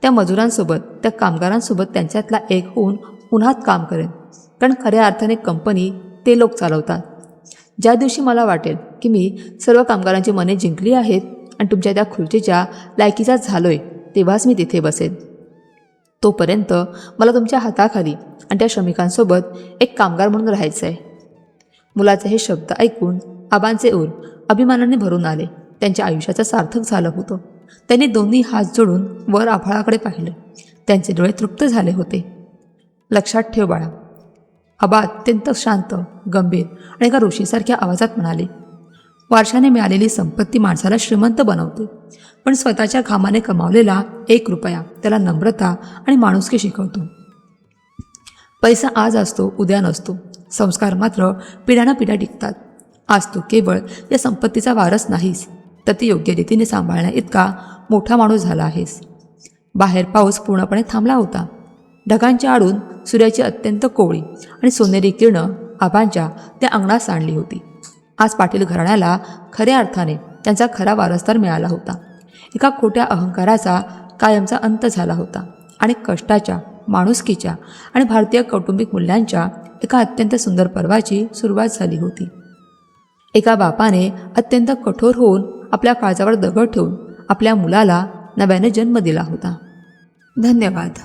त्या मजुरांसोबत, त्या कामगारांसोबत त्यांच्यातला एक होऊन उन्हात काम करेन, कारण खऱ्या अर्थाने कंपनी ते लोक चालवतात. ज्या दिवशी मला वाटेल की मी सर्व कामगारांची मने जिंकली आहेत आणि तुमच्या त्या खुर्चीच्या लायकीचा झालोय, तेव्हाच मी तिथे बसेन. तोपर्यंत मला तुमच्या हाताखाली आणि त्या श्रमिकांसोबत एक कामगार म्हणून राहायचं आहे. मुलाचे हे शब्द ऐकून आबांचे ऊर अभिमानाने भरून आले. त्यांच्या आयुष्याचं सार्थक झालं होतं. त्यांनी दोन्ही हात जोडून वर आभाळाकडे पाहिले. त्यांचे डोळे तृप्त झाले होते. लक्षात ठेव बाळा, आबा अत्यंत शांत, गंभीर आणि एका ऋषीसारख्या आवाजात म्हणाले, वारशाने मिळालेली संपत्ती माणसाला श्रीमंत बनवते, पण स्वतःच्या घामाने कमावलेला 1 रुपया त्याला नम्रता आणि माणुसकी शिकवतो. पैसा आज असतो, उद्या नसतो. संस्कार मात्र पिढ्यानपिढ्या टिकतात. आज तू केवळ या संपत्तीचा वारस नाहीस, तर ती योग्य रीतीने सांभाळण्या इतका मोठा माणूस झाला आहेस. बाहेर पाऊस पूर्णपणे थांबला होता. ढगांच्या आडून सूर्याची अत्यंत कोवळी आणि सोनेरी किरणं आबांच्या त्या अंगणात सांडली होती. आज पाटील घराण्याला खऱ्या अर्थाने त्यांचा खरा वारसदार मिळाला होता. एका खोट्या अहंकाराचा कायमचा अंत झाला होता आणि कष्टाच्या, माणुसकीच्या आणि भारतीय कौटुंबिक मूल्यांच्या एका अत्यंत सुंदर पर्वाची सुरुवात झाली होती. एका बापाने अत्यंत कठोर होऊन आपल्या काळजावर दगड ठेवून आपल्या मुलाला नव्याने जन्म दिला होता. धन्यवाद.